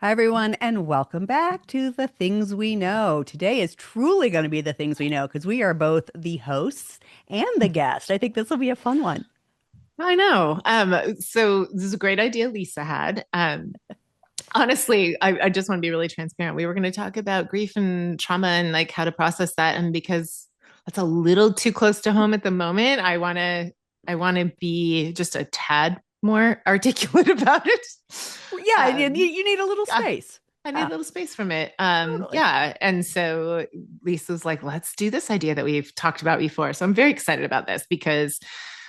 Hi, everyone, and welcome back to The Things We Know. Today is truly going to be The Things We Know because we are both the hosts and the guest. I think this will be a fun one. I know. So this is a great idea Lisa had. Honestly, I just want to be really transparent. We were going to talk about grief and trauma and like how to process that. And because that's a little too close to home at the moment, I want to be just a tad more articulate about it. Yeah, you need a little Yeah, space. I need a Yeah, little space from it. totally. Yeah. And so Lisa's like, let's do this idea that we've talked about before. So I'm very excited about this because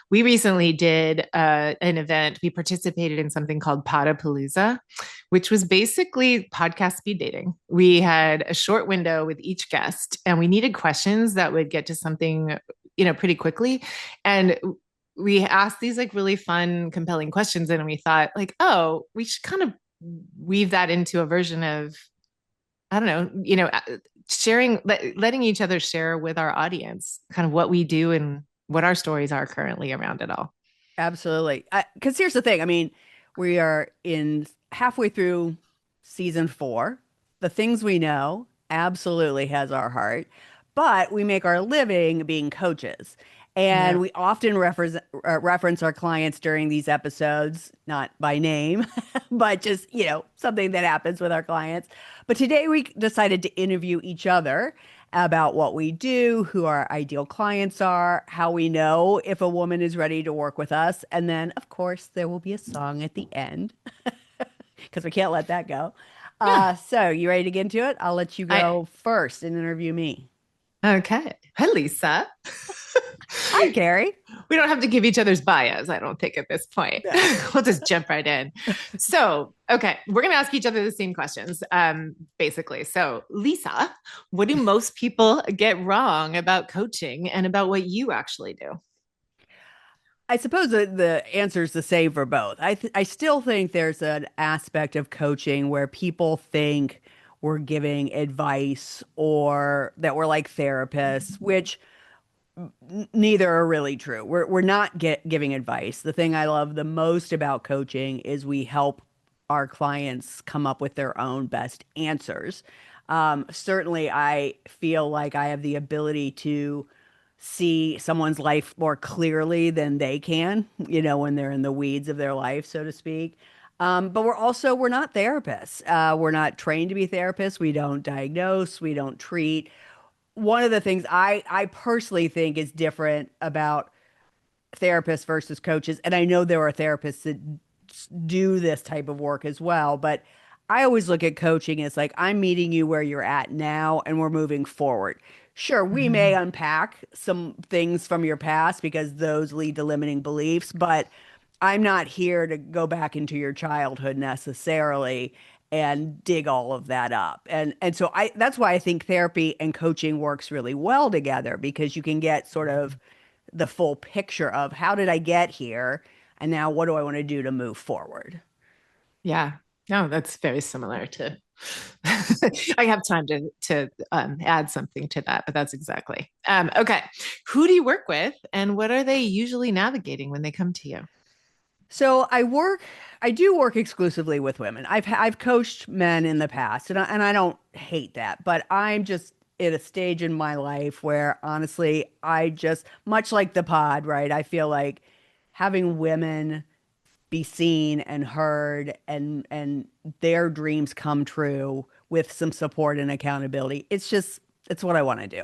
we recently did an event. We participated in something called Podapalooza, which was basically podcast speed dating. We had a short window with each guest, and we needed questions that would get to something, pretty quickly. And we asked these like really fun, compelling questions, and we thought like, oh, we should kind of weave that into a version of I don't know, sharing, letting each other share with our audience kind of what we do and what our stories are currently around it all. Absolutely. Because here's the thing. I mean, we are in halfway through season four. The Things We Know absolutely has our heart, but we make our living being coaches. And Yeah. we often reference our clients during these episodes, not by name, but just, something that happens with our clients. But today we decided to interview each other about what we do, who our ideal clients are, how we know if a woman is ready to work with us. And then, of course, there will be a song at the end because we can't let that go. Yeah. So, you ready to get into it? I'll let you I go first and interview me. okay. Hi, Lisa. Hi, Carrie. We don't have to give each other's bios, I don't think, at this point. No. We'll just jump right in. So, okay, we're going to ask each other the same questions, basically. So, Lisa, what do most people get wrong about coaching and about what you actually do? I suppose the answer is the same for both. I still think there's an aspect of coaching where people think we're giving advice or that we're like therapists, which neither are really true. We're not giving advice. The thing I love the most about coaching is we help our clients come up with their own best answers. Certainly, I feel like I have the ability to see someone's life more clearly than they can, when they're in the weeds of their life, so to speak. But we're not therapists. We're not trained to be therapists. We don't diagnose, we don't treat. One of the things I personally think is different about therapists versus coaches, and I know there are therapists that do this type of work as well, but I always look at coaching as like I'm meeting you where you're at now and we're moving forward. Sure, we may Mhm. unpack some things from your past because those lead to limiting beliefs, but I'm not here to go back into your childhood necessarily and dig all of that up. And so I that's why I think therapy and coaching works really well together because you can get sort of the full picture of how did I get here and now what do I want to do to move forward. Yeah. No, that's very similar to I have time to add something to that, but that's exactly. Okay. Who do you work with and what are they usually navigating when they come to you? So I do work exclusively with women. I've coached men in the past, and I don't hate that, but I'm just at a stage in my life where honestly, I just much like the pod, right? I feel like having women be seen and heard and their dreams come true with some support and accountability. It's what I want to do.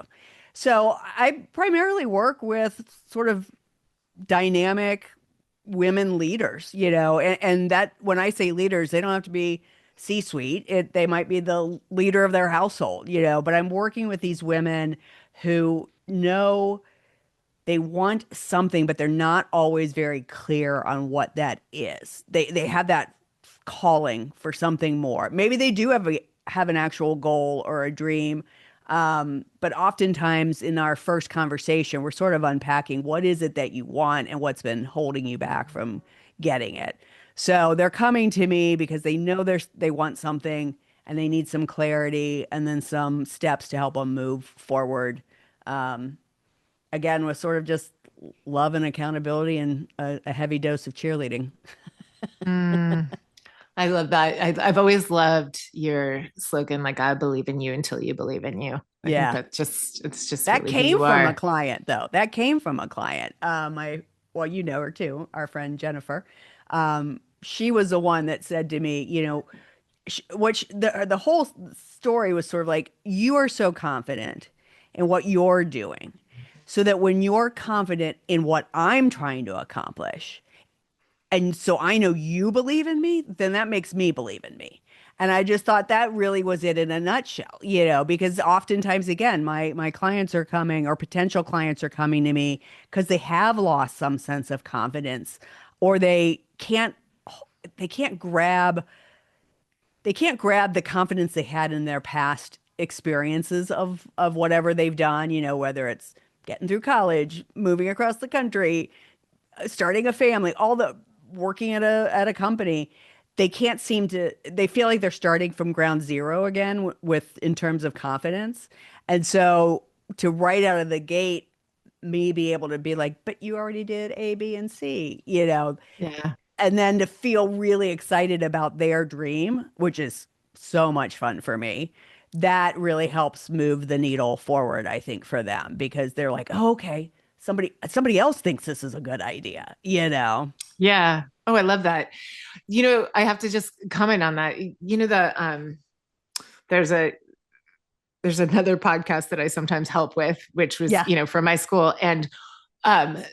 So I primarily work with sort of dynamic women leaders, and that when I say leaders, they don't have to be C-suite. They might be the leader of their household, but I'm working with these women who know they want something, but they're not always very clear on what that is. They have that calling for something more. Maybe they do have an actual goal or a dream. But oftentimes in our first conversation, we're sort of unpacking what is it that you want and what's been holding you back from getting it. So they're coming to me because they know they want something and they need some clarity and then some steps to help them move forward. Um, Again, with sort of just love and accountability and a heavy dose of cheerleading. Mm. I love that. I've always loved your slogan, like I believe in you until you believe in you. I think Yeah. that's just it's just That really who came you from a are. client, though. That came from a client. Well, you know her too, our friend Jennifer. She was the one that said to me, the whole story was sort of like, you are so confident in what you're doing, so that when you're confident in what I'm trying to accomplish, and so I know you believe in me, then that makes me believe in me. And I just thought that really was it in a nutshell, because oftentimes, again, my clients are coming, or potential clients are coming to me because they have lost some sense of confidence, or they can't grab the confidence they had in their past experiences of whatever they've done, whether it's getting through college, moving across the country, starting a family, all the working at a company. They feel like they're starting from ground zero again with in terms of confidence. And so to right out of the gate, me be able to be like, but you already did A, B, and C, Yeah. and then to feel really excited about their dream, which is so much fun for me, that really helps move the needle forward, I think, for them, because they're like, oh, okay, somebody else thinks this is a good idea. Yeah. Oh, I love that. I have to just comment on that. There's a there's another podcast that I sometimes help with, which was, Yeah. from my school. And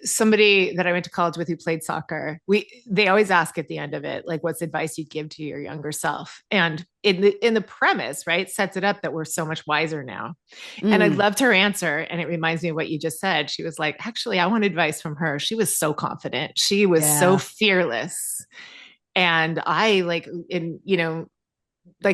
somebody that I went to college with who played soccer, they always ask at the end of it, like, what's advice you'd give to your younger self? And in the premise, right, sets it up that we're so much wiser now. And I Mm, loved her answer. And it reminds me of what you just said. She was like, actually, I want advice from her. She was so confident. She was so yeah. fearless. And I like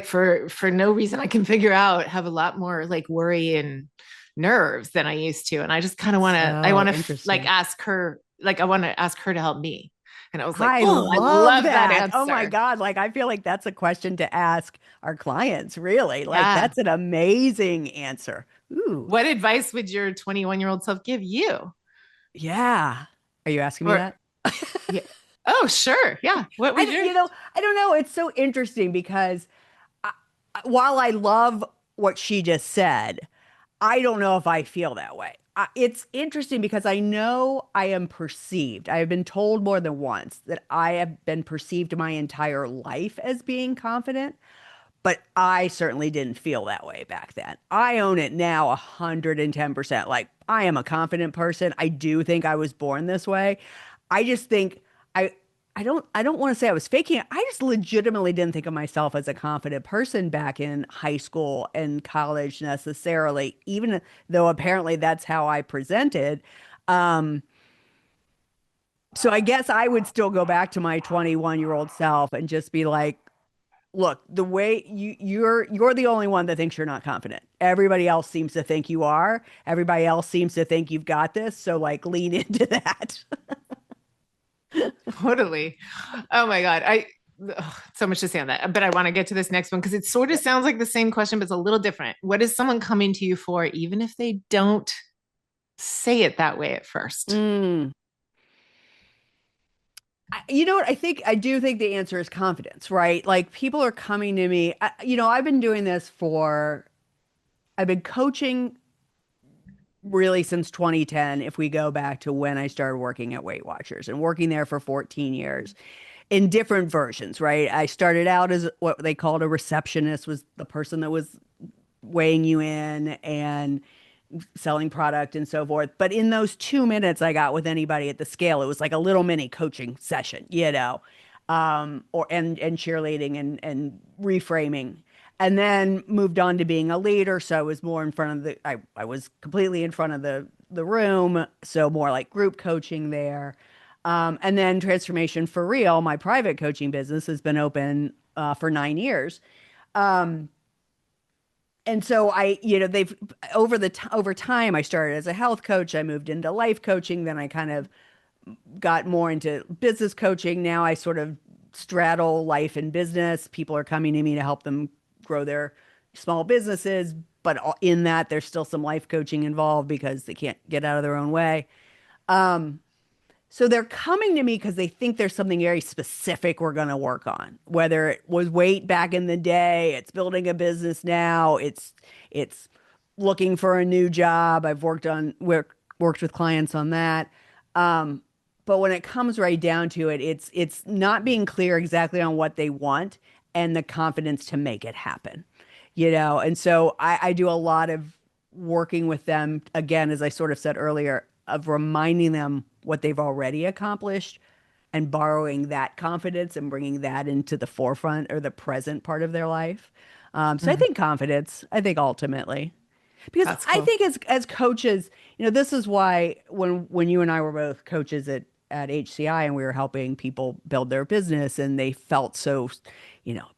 for no reason I can figure out, have a lot more like worry and nerves than I used to. And I just kind of want to, I So want to like interesting. ask her, like I want to ask her to help me. And I was like, I oh, I love love that that. Oh my answer. God. Like, I feel like that's a question to ask our clients, really. Like, Yeah. that's an amazing answer. Ooh, What advice would your 21-year-old self give you? yeah. Are you asking me Or, that? yeah. Oh, sure. Yeah. What I, would don't- your, you know, I don't know. It's so interesting because while I love what she just said, I don't know if I feel that way. It's interesting because I know I am perceived. I have been told more than once that I have been perceived my entire life as being confident, but I certainly didn't feel that way back then. I own it now 110%. Like, I am a confident person. I do think I was born this way. I just think I I don't want to say I was faking it. I just legitimately didn't think of myself as a confident person back in high school and college necessarily, even though apparently that's how I presented. Um, so I guess I would still go back to my 21-year-old self and just be like, look, the way you're the only one that thinks you're not confident. Everybody else seems to think you are. Everybody else seems to think you've got this. So like lean into that. totally. Oh my God. So much to say on that, but I want to get to this next one because it sort of sounds like the same question, but it's a little different. What is someone coming to you for, even if they don't say it that way at first? Mm. You know what? I do think the answer is confidence, right? Like people are coming to me. I've been doing this I've been coaching really since 2010, if we go back to when I started working at Weight Watchers and working there for 14 years in different versions, right? I started out as what they called a receptionist, was the person that was weighing you in and selling product and so forth. But in those 2 minutes I got with anybody at the scale, it was like a little mini coaching session, or and cheerleading and reframing. And then moved on to being a leader. So I was more in front of I was completely in front of the room. So more like group coaching there. And then Transformation for Real, my private coaching business, has been open for 9 years. Um, and so they've over time, I started as a health coach. I moved into life coaching. Then I kind of got more into business coaching. Now I sort of straddle life and business. People are coming to me to help them grow their small businesses, but in that there's still some life coaching involved because they can't get out of their own way. Um, So they're coming to me because they think there's something very specific we're going to work on. Whether it was weight back in the day, it's building a business now, it's looking for a new job. I've worked with clients on that. Um, but when it comes right down to it, it's not being clear exactly on what they want and the confidence to make it happen. And so I do a lot of working with them, again, as I sort of said earlier, of reminding them what they've already accomplished and borrowing that confidence and bringing that into the forefront or the present part of their life. So I Mm, think confidence, I think ultimately, because that's I cool. think as coaches, this is why when you and I were both coaches at HCI and we were helping people build their business and they felt so,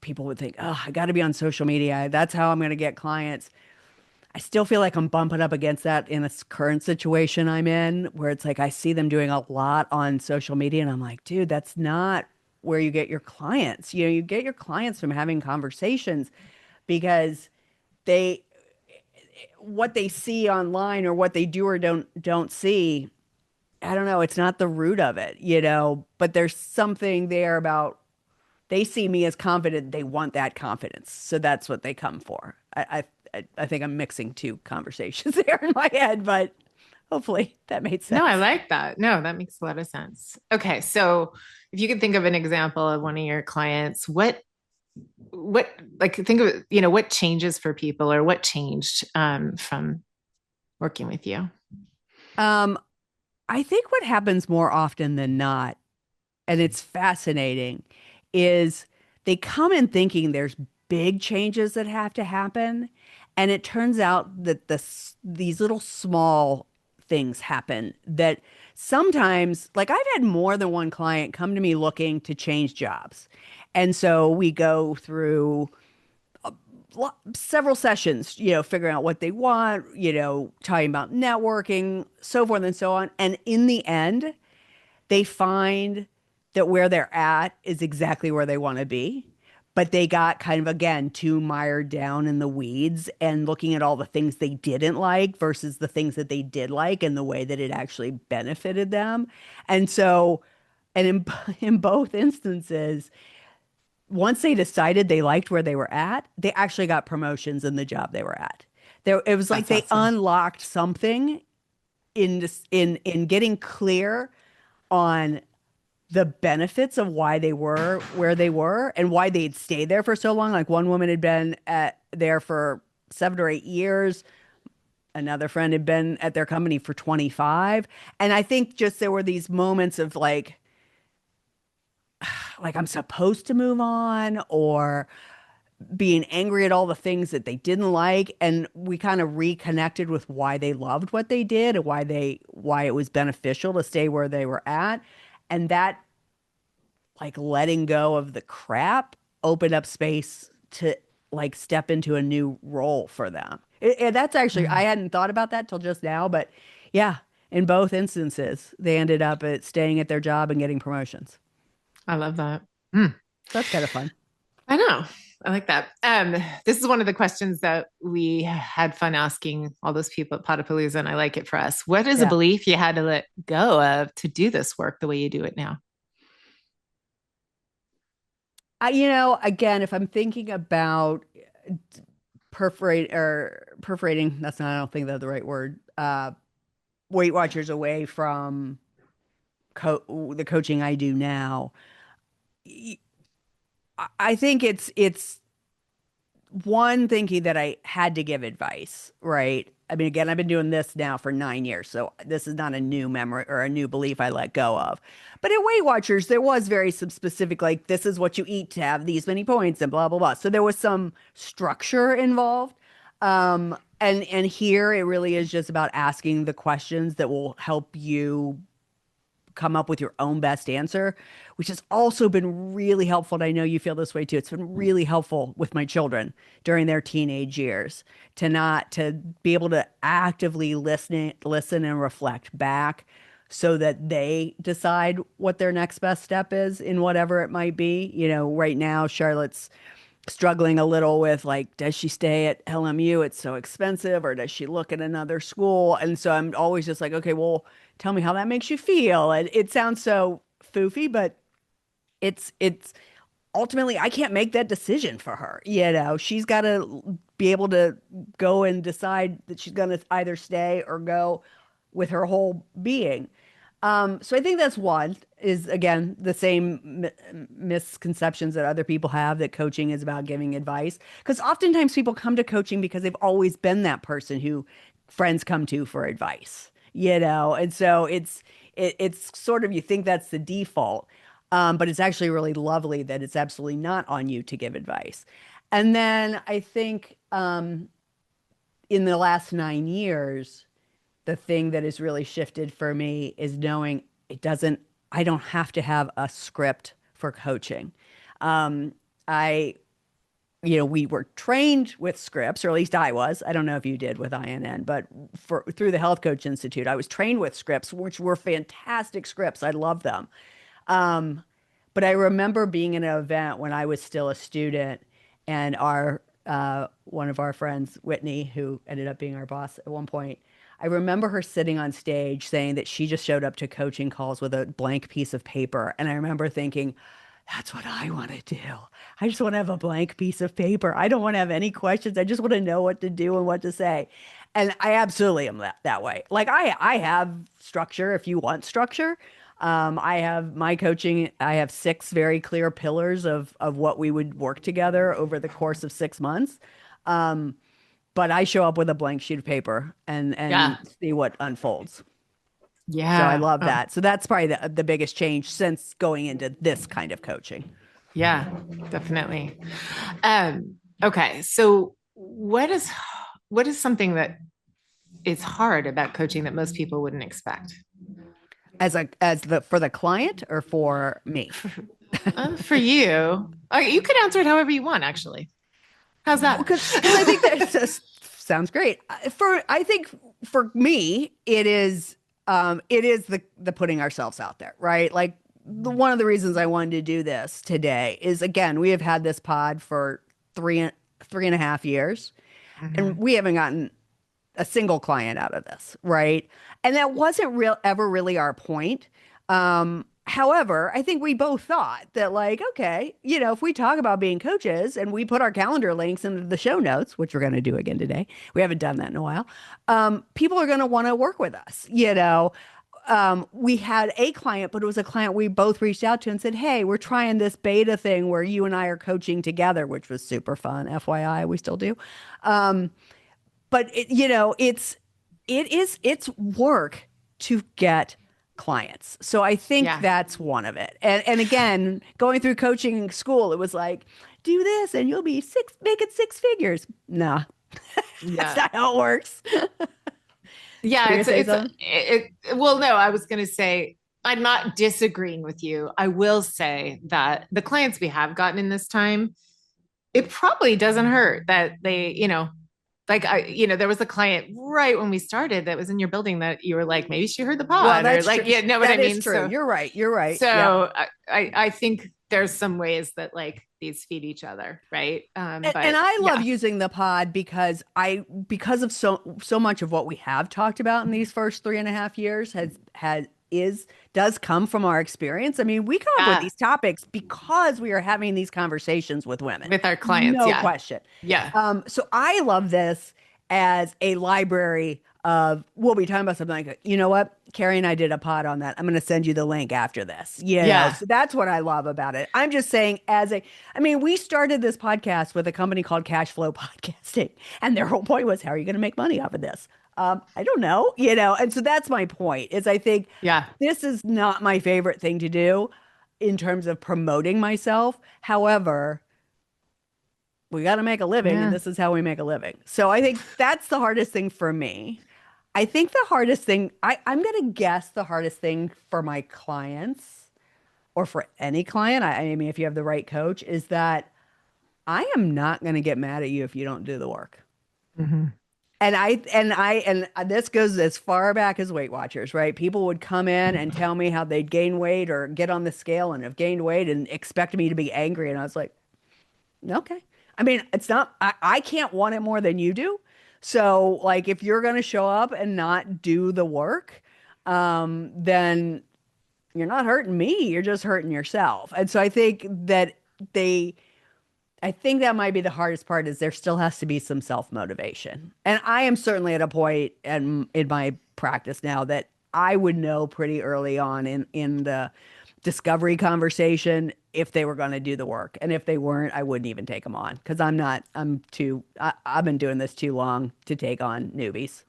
people would think, oh, I got to be on social media. That's how I'm going to get clients. I still feel like I'm bumping up against that in this current situation I'm in, where it's like I see them doing a lot on social media, and I'm like, dude, that's not where you get your clients. You get your clients from having conversations because they what they see online or what they do or don't see, I don't know, it's not the root of it, but there's something there about they see me as confident. They want that confidence. So that's what they come for. I think I'm mixing two conversations there in my head, but hopefully that made No, I sense. like that. No, that makes a lot of sense. Okay, so if you could think of an example of one of your clients, what like think of what changes for people or what changed from working with you? Um, I think what happens more often than not, and it's fascinating, is they come in thinking there's big changes that have to happen, and it turns out that these little small things happen that sometimes, like I've had more than one client come to me looking to change jobs. And so we go through several sessions, figuring out what they want, talking about networking, so forth and so on. And in the end, they find that where they're at is exactly where they want to be. But they got kind of, again, too mired down in the weeds and looking at all the things they didn't like versus the things that they did like and the way that it actually benefited them. And so, and in both instances, once they decided they liked where they were at, they actually got promotions in the job they were at. It was like That's they awesome. unlocked something in getting clear on the benefits of why they were where they were and why they'd stayed there for so long. Like one woman had been there for 7 or 8 years. Another friend had been at their company for 25. And I think just there were these moments of like I'm supposed to move on or being angry at all the things that they didn't like. And we kind of reconnected with why they loved what they did and why it was beneficial to stay where they were at. And that like letting go of the crap opened up space to like step into a new role for them. That's actually, I Mm, hadn't thought about that till just now, but yeah, in both instances, they ended up at staying at their job and getting promotions. I love that. Mm, So that's kind of fun. I know. I like that. This is one of the questions that we had fun asking all those people at Potapalooza, and I like it for us. What is a Yeah. belief you had to let go of to do this work the way you do it now? Again, if I'm thinking about perforating, that's not, I don't think that's the right word. Weight Watchers away from the coaching I do now. I think it's one thinking that I had to give advice, right? I mean, again, I've been doing this now for 9 years, so this is not a new memory or a new belief I let go of. But at Weight Watchers, there was very some specific, like this is what you eat to have these many points and blah blah blah. So there was some structure involved. And here it really is just about asking the questions that will help you come up with your own best answer, which has also been really helpful. And I know you feel this way too. It's been really helpful with my children during their teenage years to be able to actively listen and reflect back so that they decide what their next best step is in whatever it might be. Right now, Charlotte's struggling a little with like, does she stay at LMU? It's so expensive, or does she look at another school? And so I'm always just like, okay, well, tell me how that makes you feel. And it sounds so foofy, but it's ultimately I can't make that decision for her. You know, she's got to be able to go and decide that she's going to either stay or go with her whole being. So I think that's one is again the same misconceptions that other people have that coaching is about giving advice. Because oftentimes people come to coaching because they've always been that person who friends come to for advice, you know, and so it's sort of you think that's the default, but it's actually really lovely that it's absolutely not on you to give advice. And then I think in the last 9 years the thing that has really shifted for me is knowing I don't have to have a script for coaching. Um, I, we were trained with scripts, or at least I was. I don't know if you did with INN, but through the Health Coach Institute, I was trained with scripts, which were fantastic scripts. I love them. Um, but I remember being in an event when I was still a student, and our one of our friends, Whitney, who ended up being our boss at one point, I remember her sitting on stage saying that she just showed up to coaching calls with a blank piece of paper. And I remember thinking, that's what I want to do. I just want to have a blank piece of paper. I don't want to have any questions. I just want to know what to do and what to say. And I absolutely am that way. Like I have structure if you want structure. I have my coaching, I have six very clear pillars of what we would work together over the course of 6 months. Um, but I show up with a blank sheet of paper and Yeah. see what unfolds. So I Yeah. love Oh, that. So that's probably the biggest change since going into this kind of coaching. yeah, definitely. Okay. So what is something that is hard about coaching that most people wouldn't expect? As the for the client or for me? For you, you could answer it however you want, actually. How's that? Because I think that sounds great. I think for me it is the putting ourselves out there, right? Like one of the reasons I wanted to do this today is again we have had this pod for three and a half years, and Mhm. we haven't gotten a single client out of this, right? And that wasn't ever really our point. However, I think we both thought that, like, okay, if we talk about being coaches and we put our calendar links into the show notes, which we're going to do again today, we haven't done that in a while. People are going to want to work with us. We had a client, but it was a client we both reached out to and said, "Hey, we're trying this beta thing where you and I are coaching together," which was super fun. FYI, we still do. Um, but it's work to get clients. So I think Yeah. that's one of it. And again, going through coaching school, it was like, do this and you'll be making six figures. Nah, that's Yeah. not how it works. Yeah. Were you gonna say something? Well, no, I was going to say, I'm not disagreeing with you. I will say that the clients we have gotten in this time, it probably doesn't hurt that there was a client right when we started that was in your building that you were like, maybe she heard the Well, pod or that's true. like, yeah, know what I That is mean? true. So, You're right. You're right. Yep. so I think there's some ways that like these feed each other, right? And But I love yeah, using the pod because of so much of what we have talked about in these first 3.5 years does come from our experience. I mean, we come up with yeah, these topics because we are having these conversations with women, with our clients, no yeah, question. yeah, So I love this as a library of we'll be talking about something like, you know what? Kari and I did a pod on that. I'm going to send you the link after this. yeah, So that's what I love about it. I'm just saying, I mean, we started this podcast with a company called Cash Flow Podcasting, and their whole point was, how are you going to make money off of this? I don't know, and so that's my point. Is I think yeah, this is not my favorite thing to do in terms of promoting myself. However, we got to make a living, and yeah, this is how we make a living. So I think that's the hardest thing for me. I think the hardest thing, I'm going to guess the hardest thing for my clients or for any client, I mean, if you have the right coach, is that I am not going to get mad at you if you don't do the work. mhm. And this goes as far back as Weight Watchers, right? People would come in and tell me how they'd gain weight or get on the scale and have gained weight and expect me to be angry. And I was like, okay. I mean, it's not, I can't want it more than you do. So, like, if you're going to show up and not do the work, then you're not hurting me. You're just hurting yourself. And so they, I think that might be the hardest part is there still has to be some self-motivation. And I am certainly at a point in my practice now that I would know pretty early on in the discovery conversation if they were going to do the work. And if they weren't, I wouldn't even take them on because I've been doing this too long to take on newbies.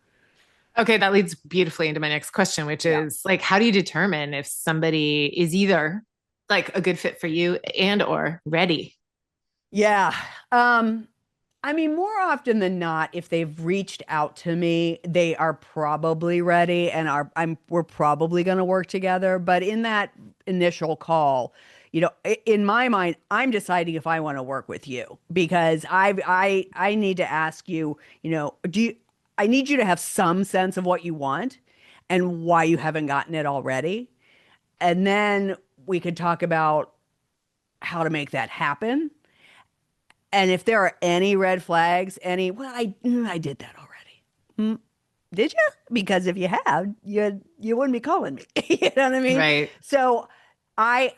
Okay, that leads beautifully into my next question, which Yeah. is like, how do you determine if somebody is either like a good fit for you and or ready? Yeah. Um, I mean, more often than not, if they've reached out to me, they are probably ready and we're probably going to work together. But in that initial call, in my mind, I'm deciding if I want to work with you because I need to ask you, I need you to have some sense of what you want and why you haven't gotten it already. And then we could talk about how to make that happen. And if there are any red flags, I did that already. Did you? Because if you have, you wouldn't be calling me. You know what I mean? Right. So I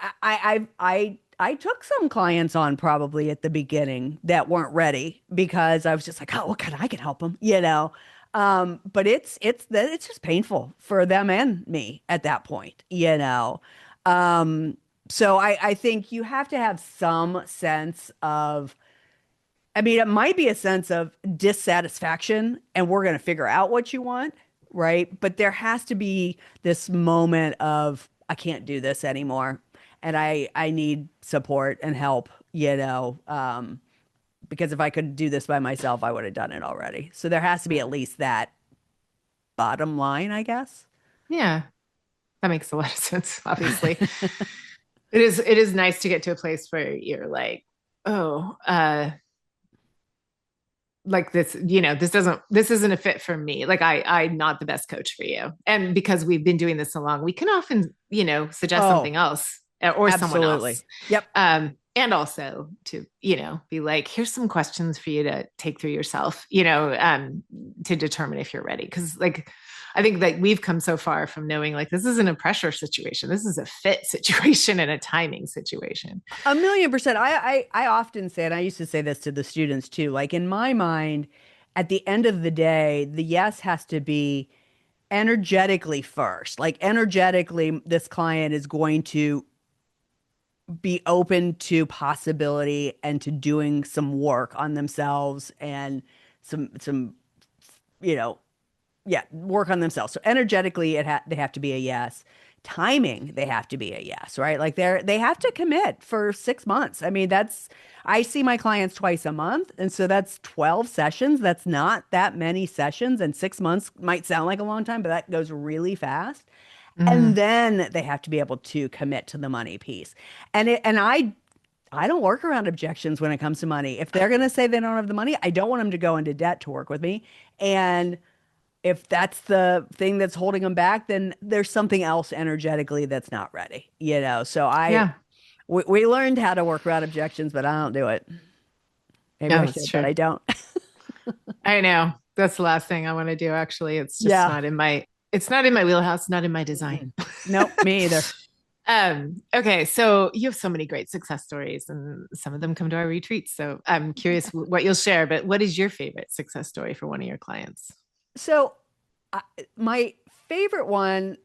took some clients on probably at the beginning that weren't ready because I was just like, oh, what can I can help them, you know? But it's just painful for them and me at that point, you know? Um, so I think you have to have some sense of I mean, it might be a sense of dissatisfaction, and we're going to figure out what you want, right? But there has to be this moment of, I can't do this anymore, and I need support and help, because if I could do this by myself, I would have done it already. So there has to be at least that bottom line, I guess. Yeah, that makes a lot of sense, obviously. It is nice to get to a place where you're like, oh, like this, this isn't a fit for me. Like I'm not the best coach for you. And because we've been doing this so long, we can often, suggest Oh, something else or someone else. absolutely. Yep. And also to, be like, here's some questions for you to take through yourself, to determine if you're ready. Cause like, I think that we've come so far from knowing like this isn't a pressure situation. This is a fit situation and a timing situation. 1,000,000%. I often say, and I used to say this to the students too, like in my mind, at the end of the day, the yes has to be energetically first. Like energetically, this client is going to be open to possibility and to doing some work on themselves and some, you know, yeah, work on themselves. So energetically, they have to be a yes. Timing, they have to be a yes, right? Like they have to commit for 6 months. I mean, I see my clients twice a month, and so that's 12 sessions. That's not that many sessions, and 6 months might sound like a long time, but that goes really fast. And Mm, then they have to be able to commit to the money piece. And I don't work around objections when it comes to money. If they're going to say they don't have the money, I don't want them to go into debt to work with me. And if that's the thing that's holding them back, then there's something else energetically that's not ready, you know? So yeah, we learned how to work around objections, but I don't do it. Maybe no, I that's should, but true. I don't. I know. That's the last thing I want to do, actually. Yeah. It's not in my wheelhouse, not in my design. Mm-mm. Nope, me either. Okay, so you have so many great success stories, and some of them come to our retreats. So I'm curious what you'll share, but what is your favorite success story for one of your clients? So I, my favorite one,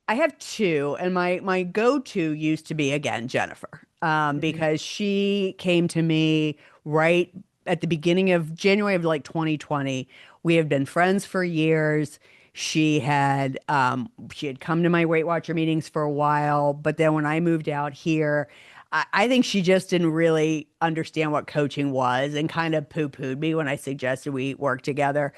I have two, and my go-to used to be again Jennifer, Mhm. because she came to me right at the beginning of January of like 2020. We have been friends for years. She had come to my Weight Watcher meetings for a while, but then when I moved out here, I think she just didn't really understand what coaching was and kind of poo-pooed me when I suggested we work together.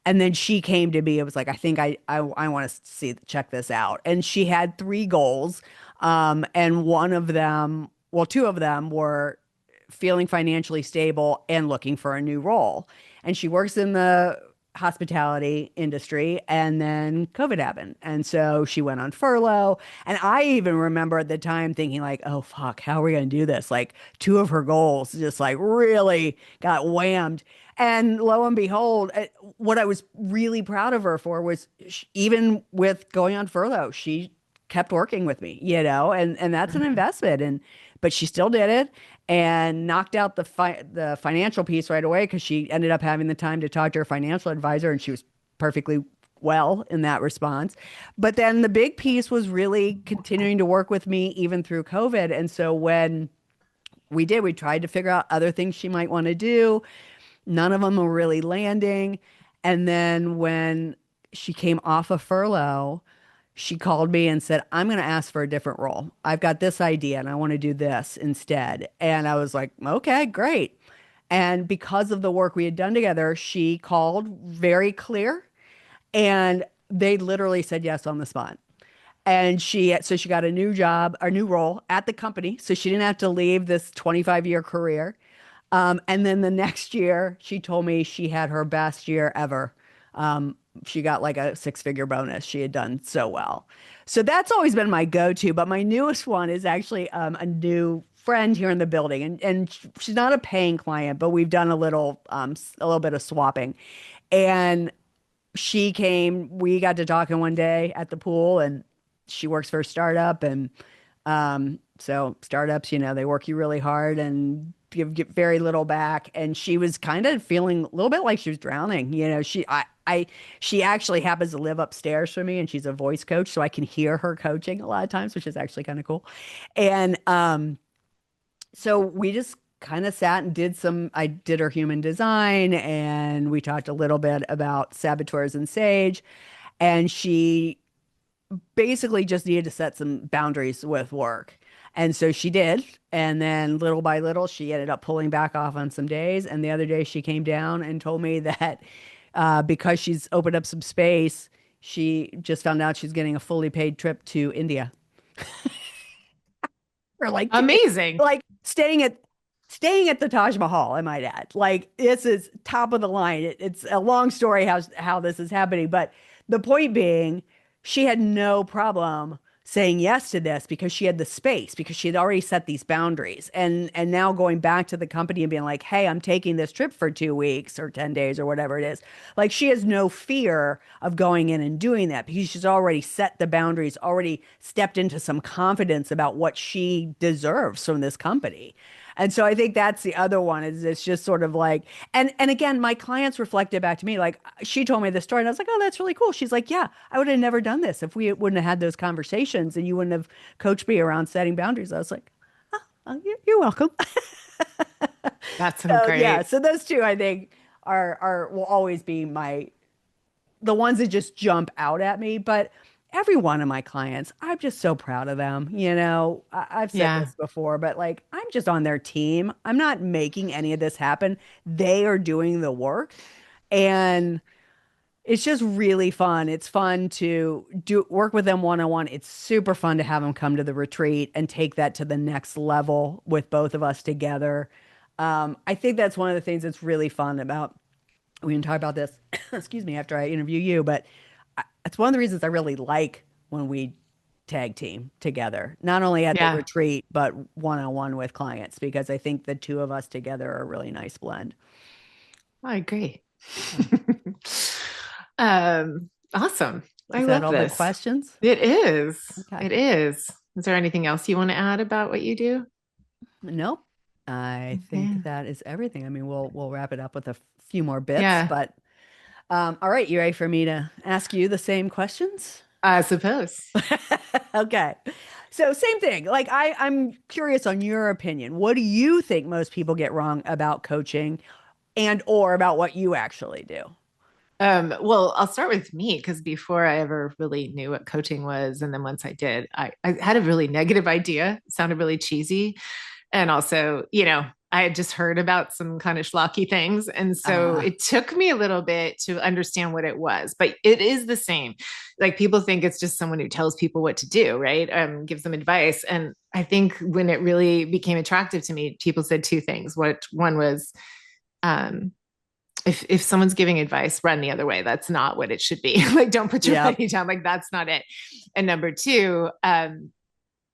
And then she came to me. It was like, I think I want to check this out. And she had three goals. And one of them, well, two of them were feeling financially stable and looking for a new role. And she works in the hospitality industry, and then COVID happened. And so she went on furlough. And I even remember at the time thinking like, oh fuck, how are we going to do this? Like two of her goals just like really got whammed. And lo and behold, what I was really proud of her for was even with going on furlough, she kept working with me, and that's an Mhm. investment. And but she still did it and knocked out the financial piece right away because she ended up having the time to talk to her financial advisor, and she was perfectly well in that response. But then the big piece was really continuing to work with me even through COVID. And so when we tried to figure out other things she might want to do. None of them were really landing. And then when she came off of furlough, she called me and said, I'm going to ask for a different role. I've got this idea and I want to do this instead. And I was like, okay, great. And because of the work we had done together, she called very clear and they literally said yes on the spot. And she got a new job, a new role at the company. So she didn't have to leave this 25-year career. And then the next year, she told me she had her best year ever. She got like a six-figure bonus. She had done so well. So that's always been my go-to. But my newest one is actually a new friend here in the building, and she's not a paying client, but we've done a little bit of swapping. And she came, we got to talking one day at the pool, and she works for a startup. And so startups, they work you really hard and give very little back. And she was kind of feeling a little bit like she was drowning. She actually happens to live upstairs from me, and she's a voice coach, so I can hear her coaching a lot of times, which is actually kind of cool. And so we just kind of sat and I did her human design, and we talked a little bit about saboteurs and sage. And she basically just needed to set some boundaries with work. And so she did. And then little by little, she ended up pulling back off on some days. And the other day, she came down and told me that because she's opened up some space, she just found out she's getting a fully paid trip to India for like 2 days, Amazing. like staying at the Taj Mahal, I might add. Like this is top of the line. It's a long story how this is happening, but the point being, she had no problem saying yes to this because she had the space, because she had already set these boundaries. And now going back to the company and being like, hey, I'm taking this trip for 2 weeks or 10 days or whatever it is. Like she has no fear of going in and doing that because she's already set the boundaries, already stepped into some confidence about what she deserves from this company. And so I think that's the other one is it's just sort of like, and again, my clients reflected back to me, like she told me the story and I was like, oh, that's really cool. She's like, yeah, I would have never done this if we wouldn't have had those conversations and you wouldn't have coached me around setting boundaries. I was like, oh, you're welcome. That's so So yeah, great. so those two I think are will always be the ones that just jump out at me. But every one of my clients, I'm just so proud of them. I've said Yeah. this before, but like I'm just on their team. I'm not making any of this happen. They are doing the work. And it's just really fun. It's fun to do work with them one on one. It's super fun to have them come to the retreat and take that to the next level with both of us together. I think that's one of the things that's really fun about we can talk about this, excuse me, after I interview you, but it's one of the reasons I really like when we tag team together, not only at the Yeah. retreat, but one on one with clients, because I think the two of us together are a really nice blend. I agree. Yeah. Awesome. I Is that love all the this. questions? It is. Okay. It is. Is there anything else you want to add about what you do? Nope. I Okay. think that is everything. I mean, we'll wrap it up with a few more bits, Yeah, but all right, you ready for me to ask you the same questions? I suppose. Okay. So same thing. Like I'm curious on your opinion. What do you think most people get wrong about coaching and or about what you actually do? Well, I'll start with me because before I ever really knew what coaching was, and then once I did, I had a really negative idea. It sounded really cheesy. And also, I had just heard about some kind of schlocky things. And so Uh, it took me a little bit to understand what it was, but it is the same. Like people think it's just someone who tells people what to do, right? Gives them advice. And I think when it really became attractive to me, people said two things. What one was, um, if someone's giving advice, run the other way. That's not what it should be. Like, don't put your Yep. money down. Like, that's not it. And number two,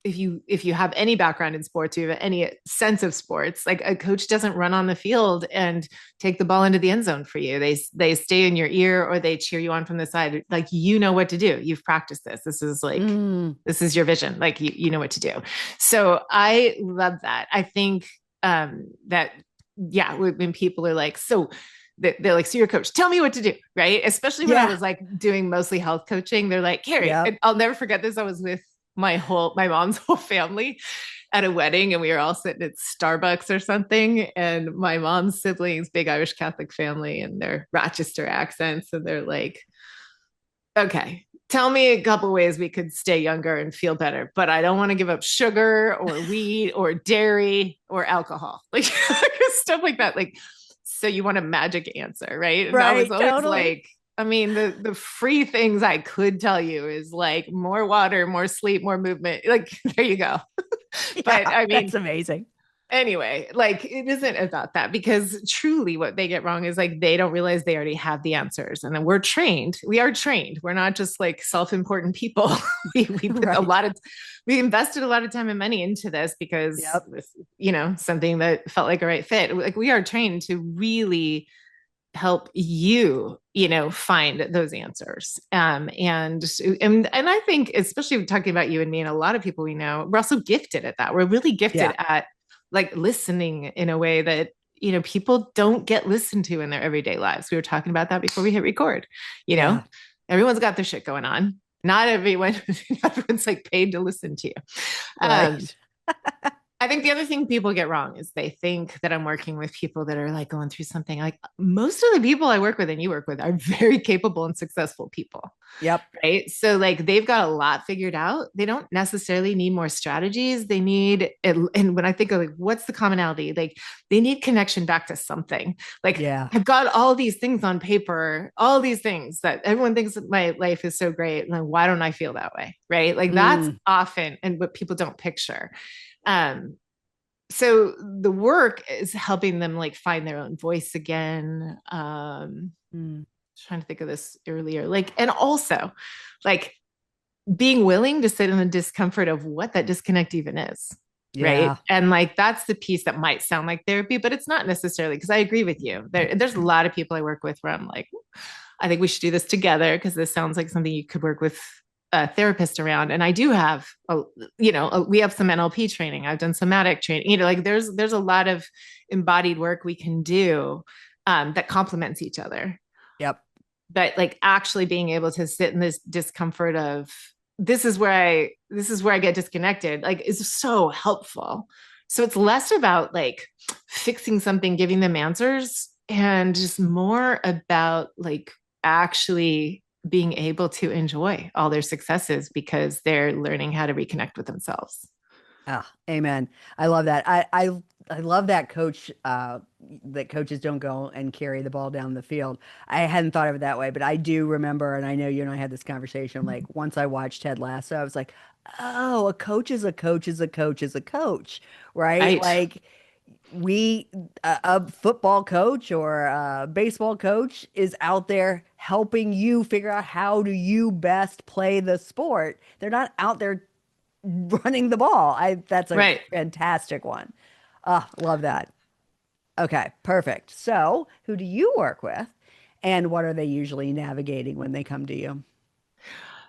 if you have any background in sports, you have any sense of sports, like a coach doesn't run on the field and take the ball into the end zone for you. They stay in your ear or they cheer you on from the side. Like, you know what to do. You've practiced this. This is like Mm. this is your vision. Like, you know what to do. So I love that. I think that yeah, when people are like, so they're like, so you're a coach, tell me what to do, right? Especially when I Yeah. was like doing mostly health coaching, they're like, Kari, Yep. and I'll never forget this. I was with my mom's whole family at a wedding, and we were all sitting at Starbucks or something, and my mom's siblings, big Irish Catholic family, and their Rochester accents, and they're like, okay, tell me a couple ways we could stay younger and feel better, but I don't want to give up sugar or weed or dairy or alcohol, like stuff like that. Like, so you want a magic answer, right? And I was Right. always Totally. like, I mean, the free things I could tell you is like more water, more sleep, more movement. Like, there you go. But Yeah. I That's mean, amazing. anyway, like, it isn't about that, because truly what they get wrong is like they don't realize they already have the answers. And then we are trained. We're not just like self-important people. we put a Right. lot of we invested a lot of time and money into this because Yep. this, something that felt like a right fit. Like, we are trained to really help you, find those answers. And I think, especially talking about you and me and a lot of people we know, we're also gifted at that. We're really Yeah. gifted at like listening in a way that people don't get listened to in their everyday lives. We were talking about that before we hit record. you know Yeah. Everyone's got their shit going on. Not everyone everyone's like paid to listen to you. um Right. I think the other thing people get wrong is they think that I'm working with people that are like going through something. Like, most of the people I work with and you work with are very capable and successful people, Yep. right? So like, they've got a lot figured out. They don't necessarily need more strategies. They need, and when I think of like, what's the commonality? Like, they need connection back to something. Like, Yeah. I've got all these things on paper, all these things that everyone thinks that my life is so great. Like, why don't I feel that way? Right? Like, that's Mm. often and what people don't picture. um so the work is helping them like find their own voice again. Mm. Trying to think of this earlier, like, and also like being willing to sit in the discomfort of what that disconnect even is, right? Yeah. And like, that's the piece that might sound like therapy, but it's not necessarily, because I agree with you. There's a lot of people I work with where I'm like, I think we should do this together, because this sounds like something you could work with a therapist around. And I do have we have some NLP training. I've done somatic training. Like, there's a lot of embodied work we can do that complements each other. Yep. But like, actually being able to sit in this discomfort of, this is where I get disconnected, like, is so helpful. So it's less about like fixing something, giving them answers, and just more about like actually being able to enjoy all their successes because they're learning how to reconnect with themselves. Ah, amen. I love that. I love that that coaches don't go and carry the ball down the field. I hadn't thought of it that way, but I do remember, and I know you and I had this conversation, like once I watched Ted Lasso, I was like, oh, a coach is a coach is a coach is a coach, right? Right. Like a football coach or a baseball coach is out there helping you figure out how do you best play the sport. They're not out there running the ball. That's a Right. fantastic one. Ah, love that. Okay, perfect. So, who do you work with, and what are they usually navigating when they come to you?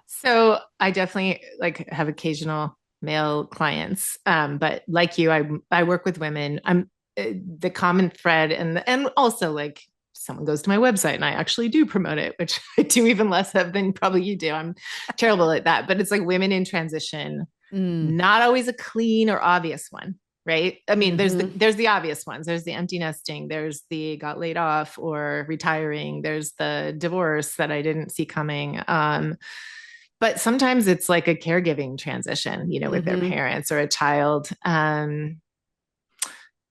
So I definitely like have occasional male clients, but like you, I work with women. I'm the common thread, and also like, someone goes to my website and I actually do promote it, which I do even less of than probably you do. I'm terrible at that, but it's like women in transition, Mm, not always a clean or obvious one. Right. I mean, hmm. there's the obvious ones. There's the empty nesting. There's the got laid off or retiring. There's the divorce that I didn't see coming. But sometimes it's like a caregiving transition, with their Hmm. parents or a child.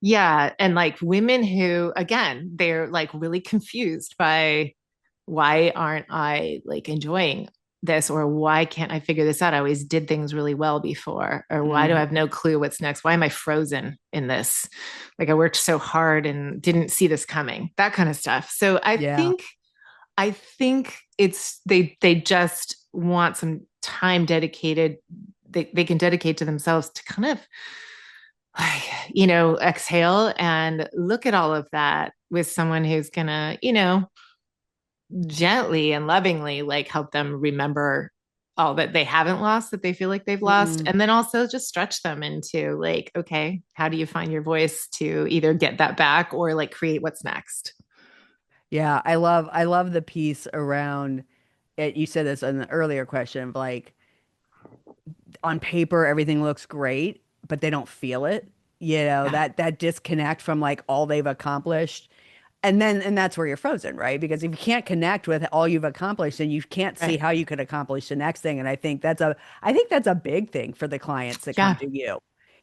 Yeah. And like women who, again, they're like really confused by, why aren't I like enjoying this, or why can't I figure this out? I always did things really well before, or why do I Mhm. have no clue what's next? Why am I frozen in this? Like I worked so hard and didn't see this coming, that kind of stuff. So Yeah. I think it's they just want some time dedicated they can dedicate to themselves to kind of like, exhale and look at all of that with someone who's gonna, gently and lovingly like help them remember all that they haven't lost, that they feel like they've lost, Mm. and then also just stretch them into like, okay, how do you find your voice to either get that back or like create what's next? Yeah, I love the piece around it. You said this in the earlier question, like on paper everything looks great, but they don't feel it. Yeah, That disconnect from like all they've accomplished. And that's where you're frozen, right? Because if you can't connect with all you've accomplished, then you can't see right. how you could accomplish the next thing. And I think that's a big thing for the clients that come Yeah, to you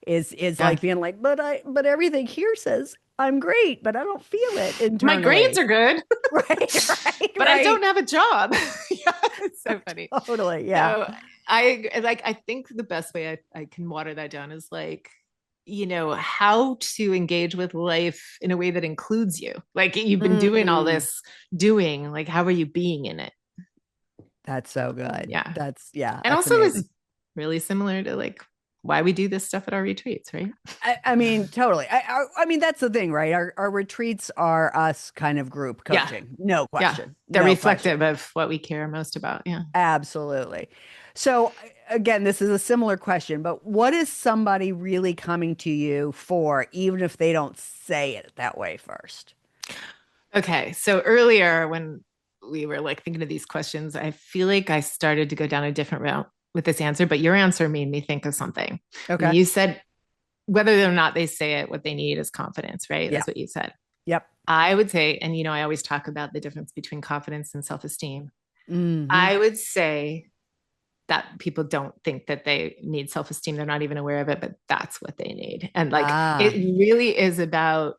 is yeah. like being like, but everything here says I'm great, but I don't feel it My grades internally. are good, Right, right, but I don't right. have a job. Yeah, it's so funny. Totally. Yeah. So I think the best way I can water that down is like, how to engage with life in a way that includes you. Like you've been doing all Mm, this doing, like how are you being in it? that's so good. Yeah. Yeah, And that's also amazing. is really similar to like why we do this stuff at our retreats, right? I mean, totally. I mean, that's the thing, right? Our retreats are us kind of group Yeah. coaching. No Yeah. question. They're No question. reflective of what we care most about. Yeah. Absolutely. So again, this is a similar question, but what is somebody really coming to you for, even if they don't say it that way first? Okay. So earlier when we were like thinking of these questions, I feel like I started to go down a different route with this answer, but your answer made me think of something. When Okay. you said whether or not they say it, what they need is confidence, right? Yeah. That's what you said. Yep. I would say, and I always talk about the difference between confidence and self esteem. Hmm. I would say that people don't think that they need self esteem. They're not even aware of it, but that's what they need. And like it Ah, really is about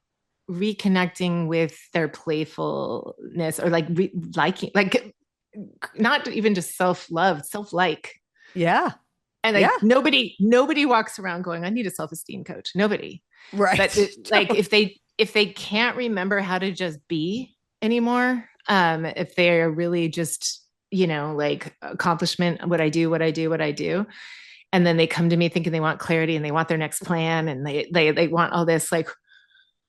reconnecting with their playfulness or like liking, like not even just self love, self like. yeah. And Yeah. like nobody walks around going, I need a self esteem coach. Nobody. But Right. like if they can't remember how to just be anymore, if they're really just like accomplishment, what I do, and then they come to me thinking they want clarity and they want their next plan and they want all this, like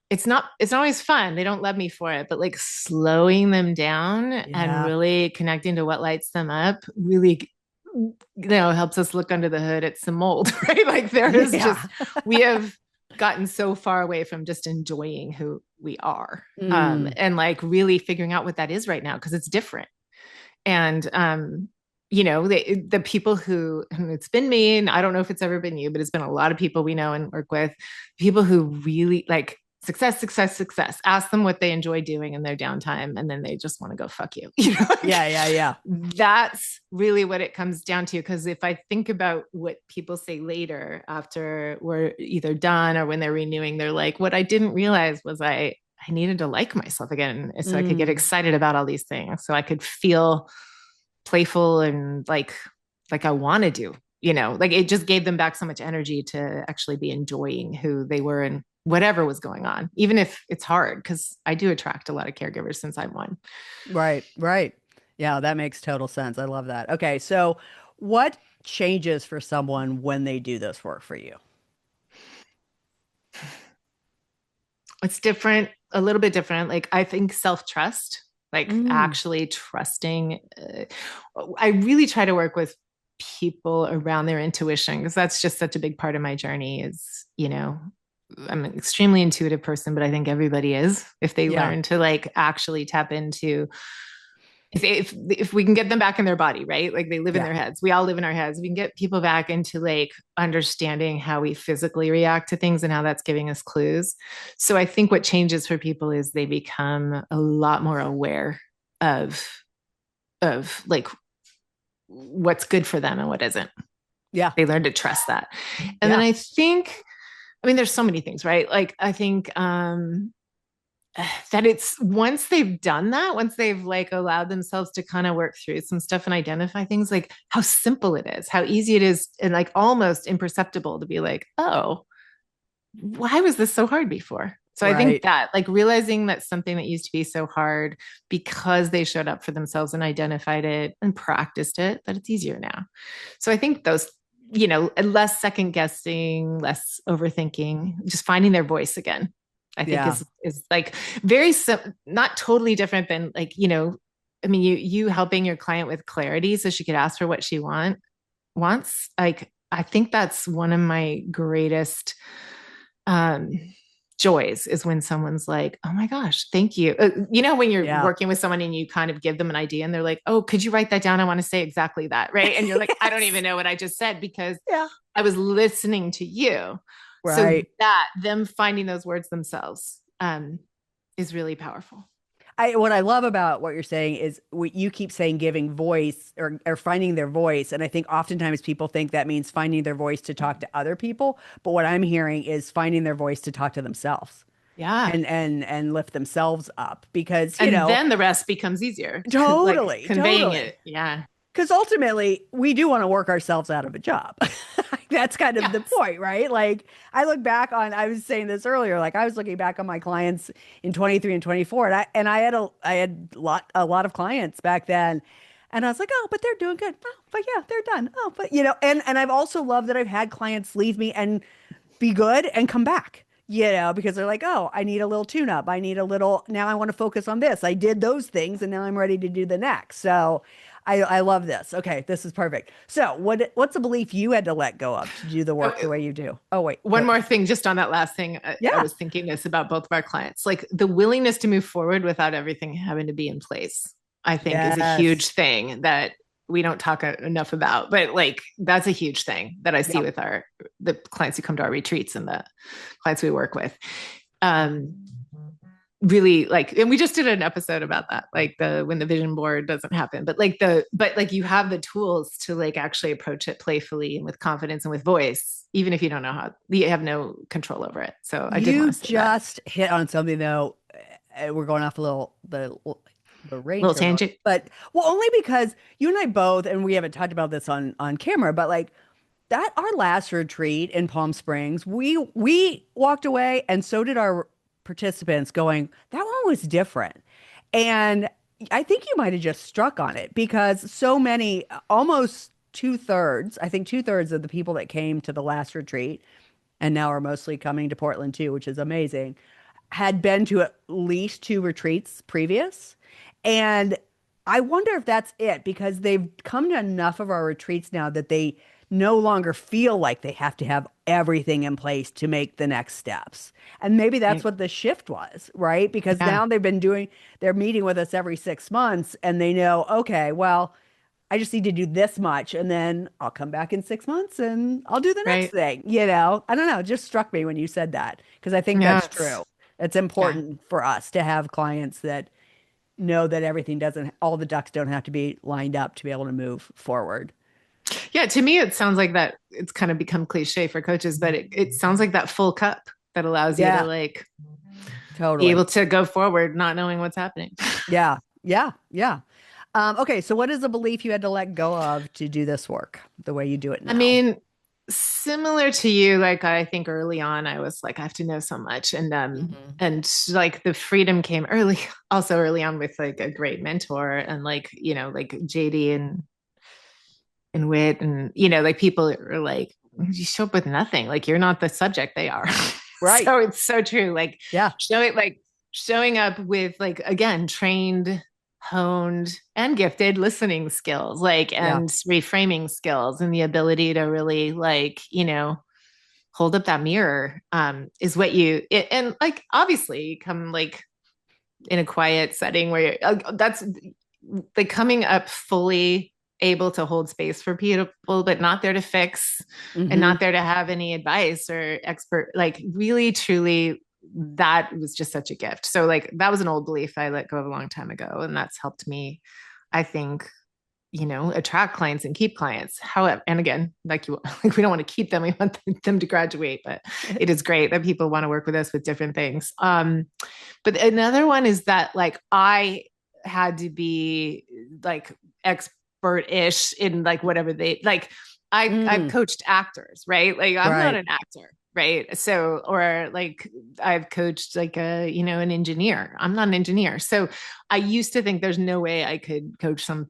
it's not always fun. They don't love me for it, but like slowing them down and Yeah. really connecting to what lights them up really helps us look under the hood at some mold. Right, like there is Yeah. just we have gotten so far away from just enjoying who we are, Mm, and like really figuring out what that is right now because it's different. And the people who, and it's been me, and I don't know if it's ever been you, but it's been a lot of people we know and work with, people who really like success, success, success. Ask them what they enjoy doing in their downtime, and then they just want to go fuck you. yeah, yeah, yeah. That's really what it comes down to. Because if I think about what people say later after we're either done or when they're renewing, they're like, what I didn't realize was I needed to like myself again so I could get Mm, excited about all these things, so I could feel playful and like I want to do, like it just gave them back so much energy to actually be enjoying who they were and whatever was going on, even if it's hard, because I do attract a lot of caregivers since I'm one. right, right. Yeah, that makes total sense. I love that. Okay, so what changes for someone when they do this work for you? It's different, a little bit different. Like I think self-trust, like Mm, actually trusting. I really try to work with people around their intuition because that's just such a big part of my journey is, I'm an extremely intuitive person, but I think everybody is if they yeah, learn to like actually tap into if we can get them back in their body, right? Like they live in yeah, their heads. We all live in our heads. We can get people back into like understanding how we physically react to things and how that's giving us clues. So I think what changes for people is they become a lot more aware of like what's good for them and what isn't. yeah, They learn to trust that. And then yeah. I think, I mean, there's so many things, right? Like I think that it's once they've done that, once they've like allowed themselves to kind of work through some stuff and identify things, like how simple it is, how easy it is, and like almost imperceptible to be like, oh, why was this so hard before? So I think Right. that like realizing that something that used to be so hard because they showed up for themselves and identified it and practiced it, that it's easier now. So I think those, less second guessing, less overthinking, just finding their voice again, I think Yeah. is like very not totally different than like, I mean, you helping your client with clarity so she could ask for what she wants. Like I think that's one of my greatest um, joys is when someone's like, oh my gosh, thank you. When you're Yeah. working with someone and you kind of give them an idea and they're like, oh, could you write that down? I want to say exactly that. Right. And you're like, I don't Yes. even know what I just said because Yeah. I was listening to you. So Right. that them finding those words themselves is really powerful. What I love about what you're saying is what you keep saying giving voice or finding their voice. And I think oftentimes people think that means finding their voice to talk to other people. But what I'm hearing is finding their voice to talk to themselves Yeah. and lift themselves up because, And then the rest becomes easier, like totally, conveying totally. it. Yeah. Because ultimately, we do want to work ourselves out of a job. That's kind of the Yes. point, right? Like, I look back on, I was saying this earlier, like I was looking back on my clients in 23 and 24, and I had a lot of clients back then. And I was like, oh, but they're doing good. Oh, but yeah, they're done. Oh, but and I've also loved that I've had clients leave me and be good and come back, because they're like, oh, I need a little tune up. I need a little, now I want to focus on this. I did those things and now I'm ready to do the next. So I love this. Okay, this is perfect. So what's a belief you had to let go of to do the work the way you do? Oh, wait, One more thing, just on that last thing, I yeah. was thinking this about both of our clients, like the willingness to move forward without everything having to be in place, I think is a huge Yes. thing that we don't talk enough about, but like that's a huge thing that I see Yep. with the clients who come to our retreats and the clients we work with. Um, really like, and we just did an episode about that, like when the vision board doesn't happen, but like you have the tools to like actually approach it playfully and with confidence and with voice, even if you don't know how, you have no control over it. So I did want You to say that. just hit on something though. We're going off a little the range Little here a little, tangent. but well, only because you and I both, and we haven't talked about this on camera, but like that our last retreat in Palm Springs, we walked away, and so did our participants, going, that one was different. And I think you might have just struck on it because so many, almost two-thirds, I think two-thirds of the people that came to the last retreat and now are mostly coming to Portland too, which is amazing, had been to at least two retreats previous. And I wonder if that's it because they've come to enough of our retreats now that they no longer feel like they have to have everything in place to make the next steps. And maybe that's what the shift was, right? Because Yeah. now they're meeting with us every 6 months and they know, okay, well, I just need to do this much and then I'll come back in 6 months and I'll do the next Right. thing. I don't know. It just struck me when you said that because I think that's Yes. true. It's Yeah. important for us to have clients that know that all the ducks don't have to be lined up to be able to move forward. Yeah. To me, it sounds like that it's kind of become cliche for coaches, but it sounds like that full cup that allows you to Yeah, like be totally. able to go forward, not knowing what's happening. Yeah, yeah, yeah. Okay, so what is a belief you had to let go of to do this work the way you do it I now? mean, similar to you, like I think early on I was like, I have to know so much. Hmm. And like the freedom came early, also early on with like a great mentor and like, like JD and Wit and like people are like, you show up with nothing. Like you're not the subject, they are. Right. So it's so true. Like Yeah. showing up with like again trained, honed and gifted listening skills, like Yeah. and reframing skills and the ability to really like hold up that mirror is what and like obviously you come like in a quiet setting where that's like coming up fully able to hold space for people but not there to fix and Hmm. not there to have any advice or expert, like really truly that was just such a gift. So like that was an old belief I let go of a long time ago and that's helped me, I think, attract clients and keep clients. However, and again, like like we don't want to keep them, we want them to graduate, but it is great that people want to work with us with different things. But another one is that like I had to be like expert-ish in like whatever they like. I've Mm, coached actors, right? Like I'm not right. an actor, right? So, or like I've coached like an engineer. I'm not an engineer. So I used to think there's no way I could coach someone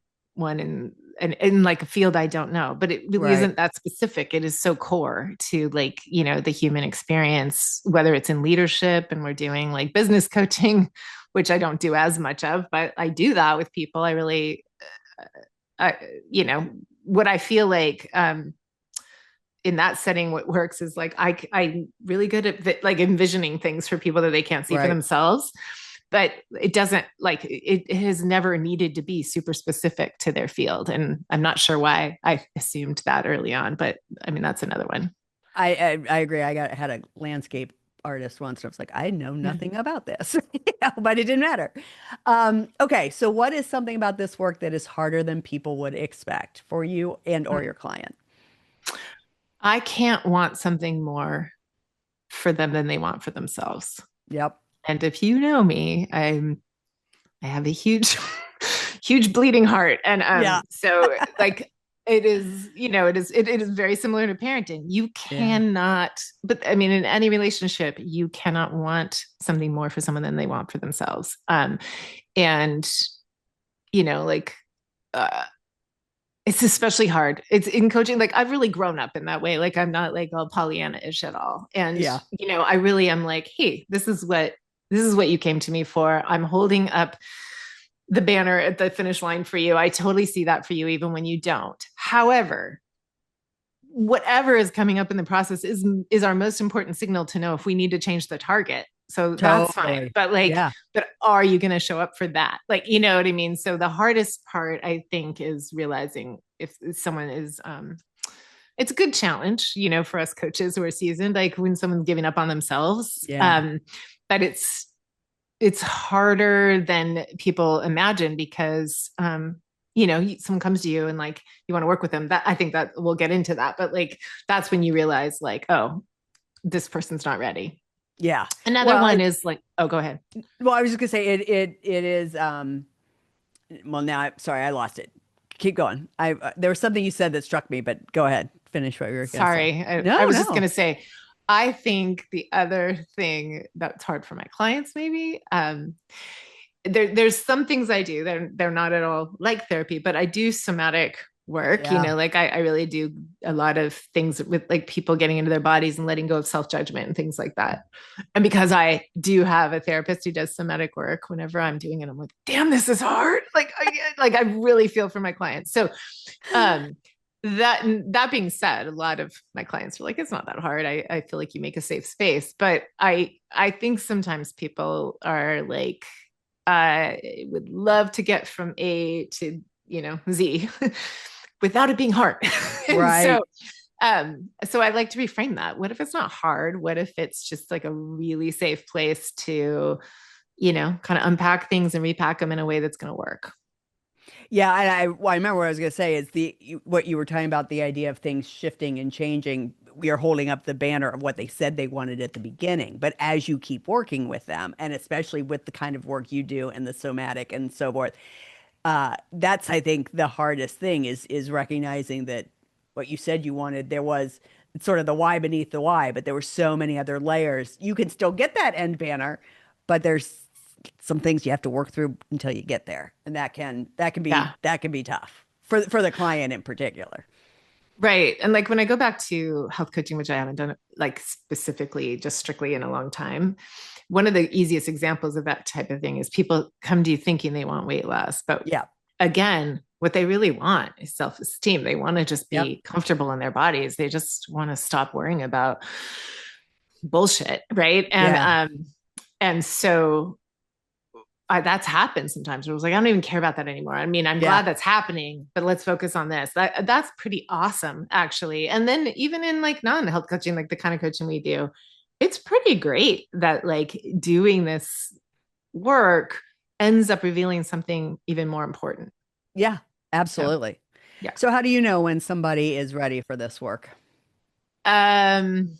in like a field I don't know, but it really Right. isn't that specific. It is so core to like, the human experience, whether it's in leadership and we're doing like business coaching, which I don't do as much of, but I do that with people. I really, I, what I feel like, in that setting, what works is like I'm really good at like envisioning things for people that they can't see for Right. themselves, but it doesn't like it has never needed to be super specific to their field, and I'm not sure why I assumed that early on, but I mean that's another one. I agree. Had a landscape artist once, and I was like, I know Yeah. nothing about this, but it didn't matter. Okay, so what is something about this work that is harder than people would expect for you and or your client? I can't want something more for them than they want for themselves. Yep. And if you know me, I have a huge, huge bleeding heart. And Yeah. so like it is, it is very similar to parenting. You Yeah. cannot, but I mean, in any relationship, you cannot want something more for someone than they want for themselves. And like uh it's especially hard. It's in coaching, like I've really grown up in that way. Like I'm not like all Pollyanna-ish at all. And Yeah. I really am like, hey, this is what you came to me for. I'm holding up the banner at the finish line for you. I totally see that for you, even when you don't. However, whatever is coming up in the process is our most important signal to know if we need to change the target. So that's fine. Totally. But like, Yeah. but are you going to show up for that? Like, you know what I mean? So the hardest part I think is realizing if someone is it's a good challenge, for us coaches who are seasoned, like when someone's giving up on themselves. Yeah. But it's harder than people imagine because someone comes to you and like you want to work with them. That I think that we'll get into that, but like that's when you realize like, oh, this person's not ready. Yeah. Another Well, one is like, oh, go ahead. I was just gonna say it is well now sorry, I lost it. Keep going. There was something you said that struck me, but go ahead. Finish what you were gonna say. Sorry, I No, was just no. gonna say, I think the other thing that's hard for my clients, maybe, there's some things I do. They're not at all like therapy, but I do somatic work. Yeah. Like I really do a lot of things with like people getting into their bodies and letting go of self judgment and things like that. And because I do have a therapist who does somatic work, whenever I'm doing it, I'm like, damn, this is hard. Like I really feel for my clients. So, um, that being said, a lot of my clients are like, it's not that hard. I feel like you make a safe space, but I think sometimes people are like, I would love to get from A to Z without it being hard. And Right. so I like to reframe that. What if it's not hard? What if it's just like a really safe place to kind of unpack things and repack them in a way that's going to work? Yeah, and I remember what I was going to say is what you were talking about, the idea of things shifting and changing. We are holding up the banner of what they said they wanted at the beginning, but as you keep working with them, and especially with the kind of work you do and the somatic and so forth, that's I think the hardest thing is recognizing that what you said you wanted, there was sort of the why beneath the why, but there were so many other layers. You can still get that end banner, but there's some things you have to work through until you get there, and Yeah. that can be tough for the client in particular. Right. And like when I go back to health coaching, which I haven't done like specifically, just strictly in a long time, one of the easiest examples of that type of thing is people come to you thinking they want weight loss. But Yeah. again, what they really want is self esteem. They want to just Yep. be comfortable in their bodies. They just want to stop worrying about bullshit. Right. Yeah. And so that's happened sometimes. It was like, I don't even care about that anymore. I mean, I'm Yeah. glad that's happening, but let's focus on this. That's pretty awesome, actually. And then even in like non-health coaching, like the kind of coaching we do, it's pretty great that like doing this work ends up revealing something even more important. Yeah. So Absolutely. yeah. So how do you know when somebody is ready for this work? Um,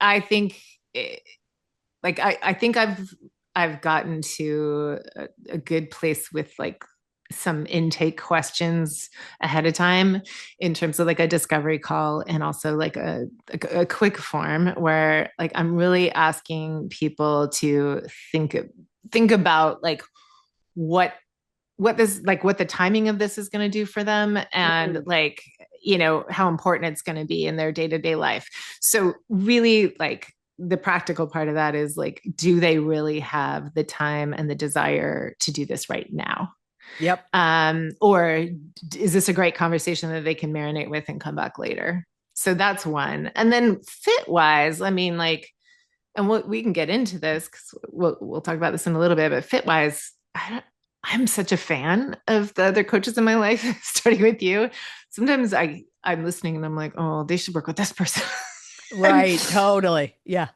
I think it, I think I've gotten to a good place with like some intake questions ahead of time in terms of like a discovery call and also like a quick form where like I'm really asking people to think think about like what what the timing of this is going to do for them and Mm, like how important it's going to be in their day-to-day life. So really like the practical part of that is like do they really have the time and the desire to do this right now, yep. or is this a great conversation that they can marinate with and come back later? So that's one. And then fit wise, I mean like, and we can get into this because we'll talk about this in a little bit. But fit wise, I'm such a fan of the other coaches in my life, starting with you. Sometimes I'm listening and I'm like, oh, they should work with this person. and Right. Totally. Yeah.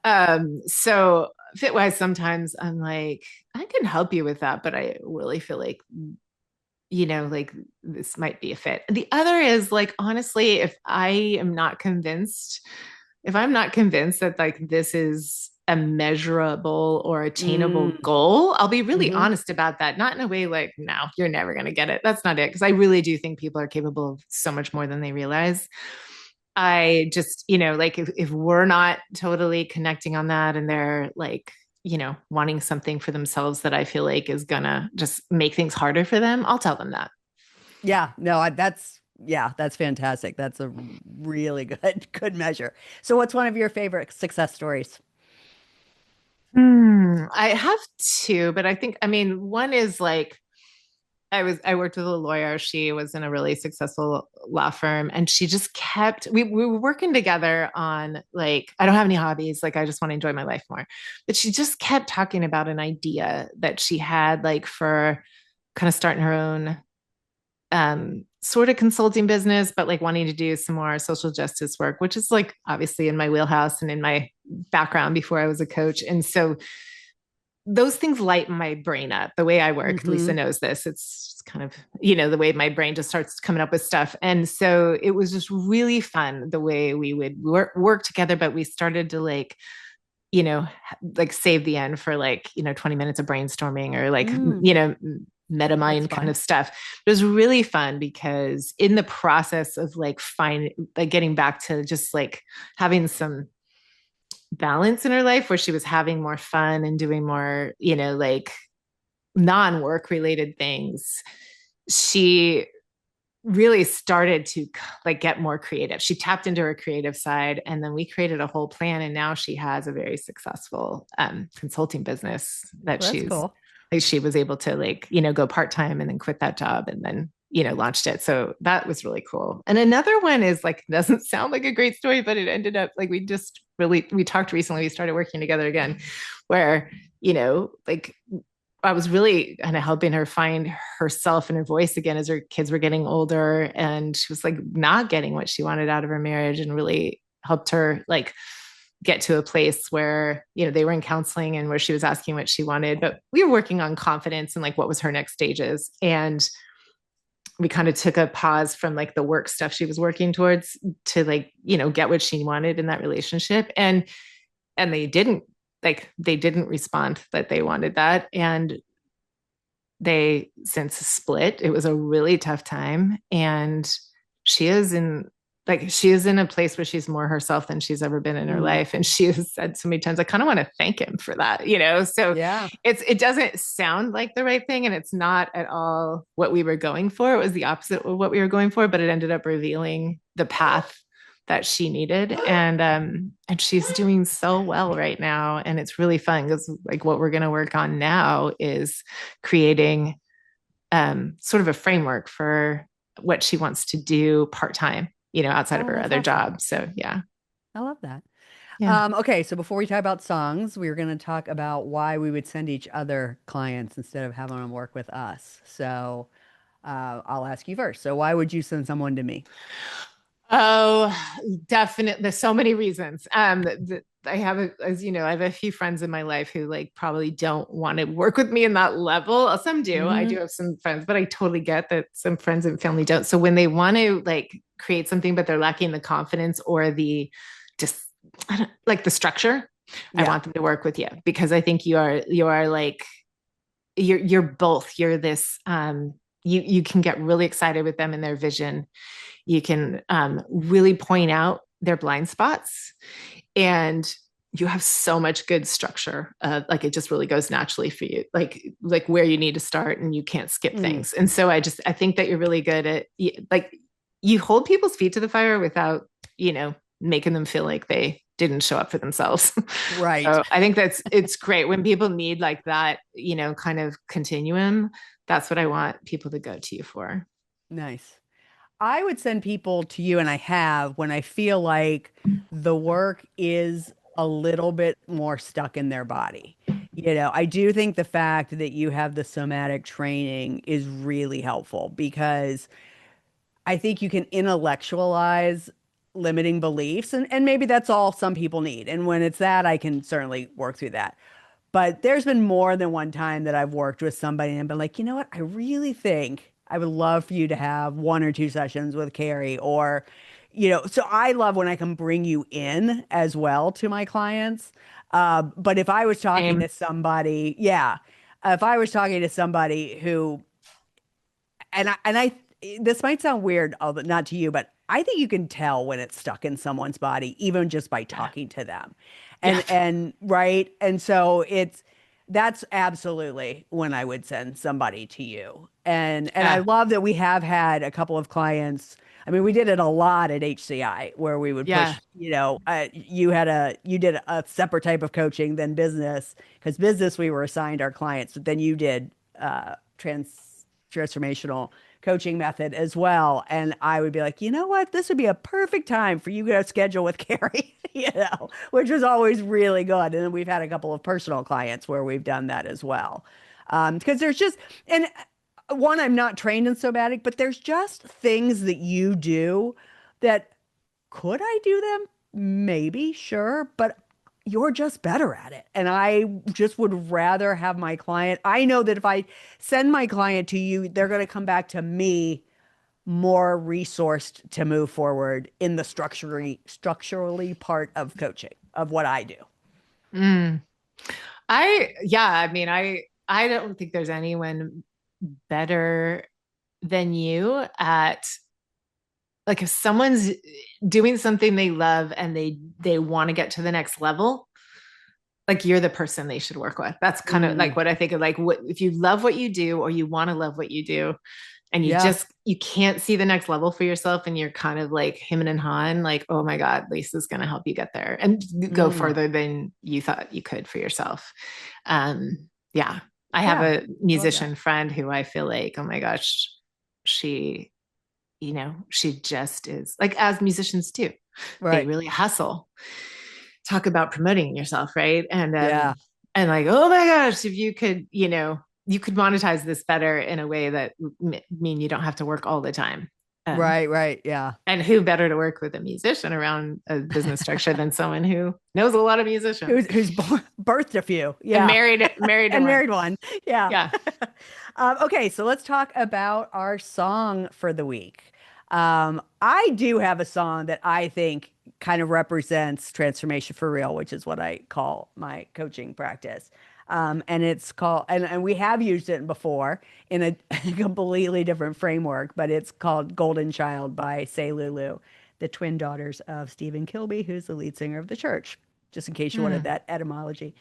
so fit wise, sometimes I'm like, I can help you with that, but I really feel like like this might be a fit. The other is like, honestly, if I'm not convinced that like this is a measurable or attainable Mm, goal, I'll be really hmm. honest about that. Not in a way like, no, you're never going to get it. That's not it. Because I really do think people are capable of so much more than they realize. I just, like if we're not totally connecting on that and they're like, wanting something for themselves that I feel like is gonna just make things harder for them, I'll tell them that. Yeah. No, that's yeah, that's fantastic. That's a really good measure. So what's one of your favorite success stories? I have two, but I mean, one is like I worked with a lawyer. She was in a really successful law firm and she just kept we were working together on like I don't have any hobbies, like I just want to enjoy my life more. But she just kept talking about an idea that she had like for kind of starting her own sort of consulting business, but like wanting to do some more social justice work, which is like obviously in my wheelhouse and in my background before I was a coach. And so those things light my brain up the way I work. Lisa Hmm. knows this. It's kind of, the way my brain just starts coming up with stuff. And so it was just really fun the way we would work together, but we started to like, like save the end for like, 20 minutes of brainstorming or like, Mm, meta that's mind kind fun. of stuff. It was really fun because in the process of like getting back to just like having some balance in her life where she was having more fun and doing more, like non-work related things, she really started to like get more creative. She tapped into her creative side and then we created a whole plan and now she has a very successful consulting business that Well, that's she's cool. like she was able to like, go part-time and then quit that job and then launched it. So that was really cool. And another one is like doesn't sound like a great story, but it ended up like we talked recently, we started working together again, where like I was really kind of helping her find herself and her voice again as her kids were getting older. And she was like not getting what she wanted out of her marriage and really helped her like get to a place where, they were in counseling and where she was asking what she wanted. But we were working on confidence and like what was her next stages. And we kind of took a pause from like the work stuff she was working towards to like, get what she wanted in that relationship. And they didn't respond that they wanted that. And they since split. It was a really tough time. And she is in she is in a place where she's more herself than she's ever been in her Mm, life. And she has said so many times, I kind of want to thank him for that, So yeah. it doesn't sound like the right thing. And it's not at all what we were going for. It was the opposite of what we were going for, but it ended up revealing the path that she needed. And she's doing so well right now. And it's really fun because like what we're gonna work on now is creating sort of a framework for what she wants to do part-time, outside of Oh, her that's other awesome. job. So yeah. I love that. Yeah. Okay, so before we talk about songs, we were going to talk about why we would send each other clients instead of having them work with us. So I'll ask you first. So why would you send someone to me? Oh, definitely. There's so many reasons. I have as you know, I have a few friends in my life who like probably don't want to work with me in that level. Some do. I Hmm. do have some friends, but I totally get that some friends and family don't. So when they want to like create something, but they're lacking the confidence or the just I don't, like the structure, I Yeah. want them to work with you because I think you are like you're both. You're this you can get really excited with them and their vision. You can really point out their blind spots, and you have so much good structure. Like it just really goes naturally for you, like where you need to start, and you can't skip Mm. things. And so I think that you're really good at like you hold people's feet to the fire without you know making them feel like they didn't show up for themselves. Right. So I think it's great when people need like that, kind of continuum. That's what I want people to go to you for. Nice. I would send people to you, and I have, when I feel like the work is a little bit more stuck in their body. I do think the fact that you have the somatic training is really helpful because I think you can intellectualize limiting beliefs, and maybe that's all some people need. And when it's that, I can certainly work through that. But there's been more than one time that I've worked with somebody and been like, you know what? I really think I would love for you to have one or two sessions with Kari, or, so I love when I can bring you in as well to my clients. But if I was talking Same. to somebody, yeah, if I was talking to somebody who, and I, this might sound weird, although not to you, but I think you can tell when it's stuck in someone's body, even just by Yeah. talking to them. Yeah. And right. And so that's absolutely when I would send somebody to you. And I Yeah. love that we have had a couple of clients. I mean, we did it a lot at HCI where we would Yeah. push, you did a separate type of coaching than business, because business we were assigned our clients, but then you did transformational coaching method as well. And I would be like, you know what? This would be a perfect time for you to schedule with Kari, which was always really good. And then we've had a couple of personal clients where we've done that as well. Because there's just, and one, I'm not trained in somatic, but there's just things that you do that could I do them? Maybe, sure, but you're just better at it. And I just would rather have my client. I know that if I send my client to you, they're going to come back to me more resourced to move forward in the structurally part of coaching of what I do. Mm. I mean, I don't think there's anyone better than you at like if someone's doing something they love and they want to get to the next level, like you're the person they should work with. That's kind of like Mm, what I think of like what if you love what you do or you want to love what you do and yeah. you can't see the next level for yourself and you're kind of like him and Han, like, oh my God, Lisa's gonna help you get there and go Mm, further than you thought you could for yourself. Yeah. I have yeah. a I love that. musician friend who I feel like, oh my gosh, she, she just is like as musicians do. They Right. really hustle. Talk about promoting yourself, right? Yeah. And like, oh my gosh, if you could, you could monetize this better in a way that mean you don't have to work all the time. Um, Right. Right. Yeah. and who better to work with a musician around a business structure than someone who knows a lot of musicians Who's birthed a few. and Yeah. married to And one. married one. Yeah. Yeah. Okay, so let's talk about our song for the week. I do have a song that I think kind of represents transformation for real, which is what I call my coaching practice. And it's called, and we have used it before in a completely different framework, but it's called Golden Child by Say Lulu, the twin daughters of Stephen Kilby, who's the lead singer of the church, just in case you wanted Mm. that etymology.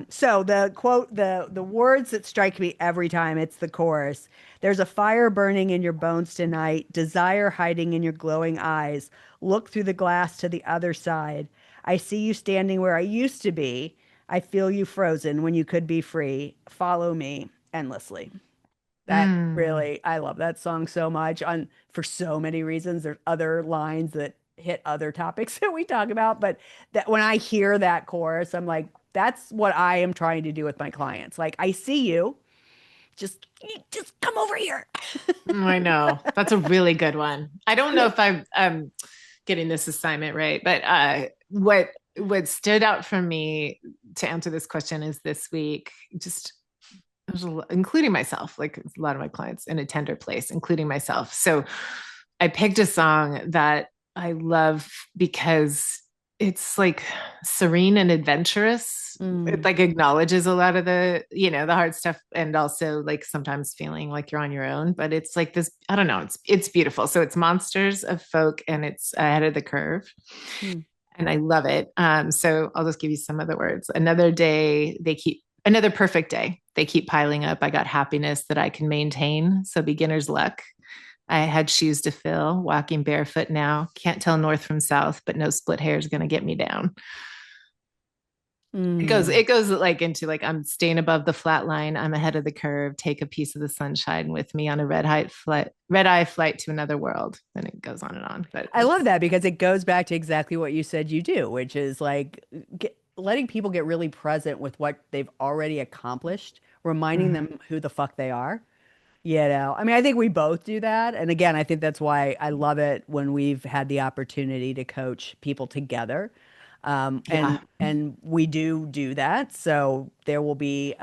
So the quote, the words that strike me every time, it's the chorus. There's a fire burning in your bones tonight, desire hiding in your glowing eyes. Look through the glass to the other side. I see you standing where I used to be. I feel you frozen when you could be free. Follow me endlessly. That Mm. really, I love that song so much on for so many reasons. There's other lines that hit other topics that we talk about, but that when I hear that chorus, I'm like, that's what I am trying to do with my clients. Like, I see you. just come over here. I know. That's a really good one. I don't know if I'm getting this assignment right, but what stood out for me to answer this question is this week, just including myself, like a lot of my clients in a tender place, including myself. So I picked a song that I love because it's like serene and adventurous. It Mm. like acknowledges a lot of the hard stuff and also like sometimes feeling like you're on your own, but it's like this, I don't know, it's beautiful. So it's Monsters of Folk and it's Ahead of the Curve. Mm. And I love it. So I'll just give you some of the words. Another perfect day. They keep piling up. I got happiness that I can maintain. So beginner's luck. I had shoes to fill, walking barefoot now. Can't tell north from south, but no split hair is going to get me down. It goes, Mm. it goes like into like I'm staying above the flat line. I'm ahead of the curve. Take a piece of the sunshine with me on a red eye flight to another world. And it goes on and on. But I love that because it goes back to exactly what you said you do, which is like letting people get really present with what they've already accomplished, reminding mm, them who the fuck they are. You know, I mean, I think we both do that. And again, I think that's why I love it when we've had the opportunity to coach people together. yeah, And we do that. So there will be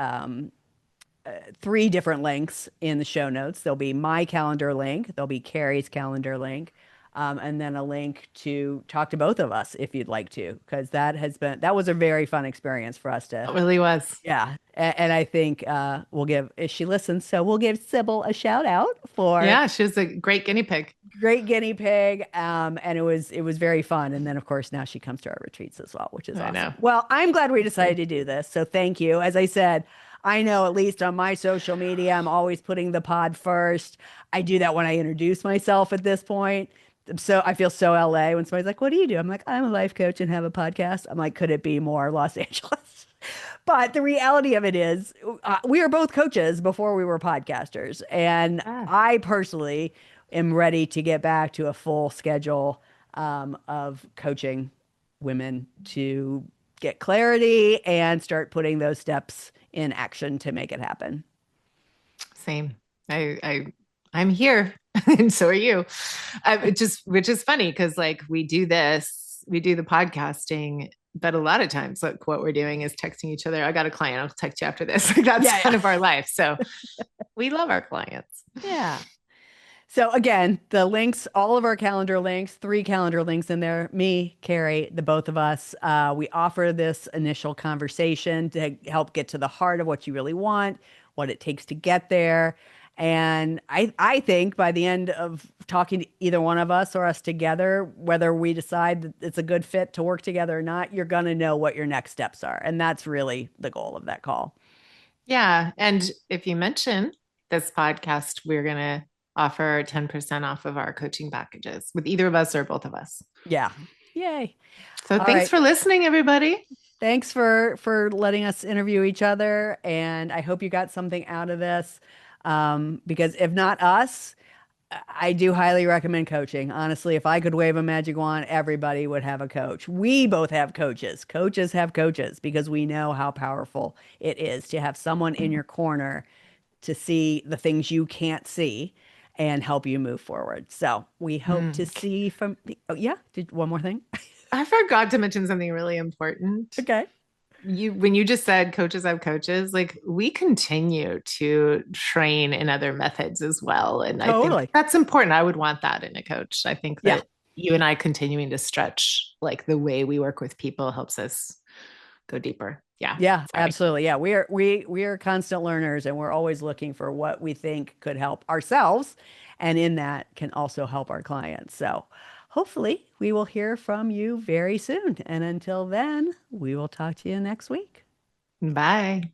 three different links in the show notes. There'll be my calendar link, there'll be Carrie's calendar link, and then a link to talk to both of us if you'd like to, because that was a very fun experience for us to, it really was. yeah. And I think we'll give, if she listens, so we'll give Sybil a shout out for Yeah, she was a great guinea pig. great guinea pig. And it was very fun. And then of course now she comes to our retreats as well, which is I awesome. know. Well, I'm glad we decided to do this. So thank you. As I said, I know at least on my social media, I'm always putting the pod first. I do that when I introduce myself at this point. So I feel so LA when somebody's like, "What do you do?" I'm like, "I'm a life coach and have a podcast." I'm like, "Could it be more Los Angeles?" But the reality of it is, we are both coaches before we were podcasters. And Ah, I personally am ready to get back to a full schedule of coaching women to get clarity and start putting those steps in action to make it happen. same. I'm here, and so are you. Which is funny because like we do the podcasting, but a lot of times like what we're doing is texting each other. I got a client, I'll text you after this. Like that's Yeah, kind yeah. of our life. So we love our clients. Yeah. So again, the links, all of our calendar links, three calendar links in there, me, Carrie, the both of us, we offer this initial conversation to help get to the heart of what you really want, what it takes to get there. And I think by the end of talking to either one of us or us together, whether we decide that it's a good fit to work together or not, you're going to know what your next steps are. And that's really the goal of that call. Yeah. And if you mention this podcast, we're gonna offer 10% off of our coaching packages with either of us or both of us. Yeah. Yay. So All thanks right. for listening, everybody. Thanks for letting us interview each other, and I hope you got something out of this. Because if not us, I do highly recommend coaching. Honestly, if I could wave a magic wand, everybody would have a coach. We both have coaches. Coaches have coaches because we know how powerful it is to have someone in your corner to see the things you can't see and help you move forward. So we hope to Mm. see from the, oh yeah, did one more thing? I forgot to mention something really important. Okay. When you just said coaches have coaches, like we continue to train in other methods as well. And I think Totally. that's important. I would want that in a coach. I think Yeah. that you and I continuing to stretch like the way we work with people helps us go deeper. Yeah. Yeah, Sorry. absolutely. Yeah, we are constant learners and we're always looking for what we think could help ourselves and in that can also help our clients. So, hopefully, we will hear from you very soon. And until then, we will talk to you next week. Bye.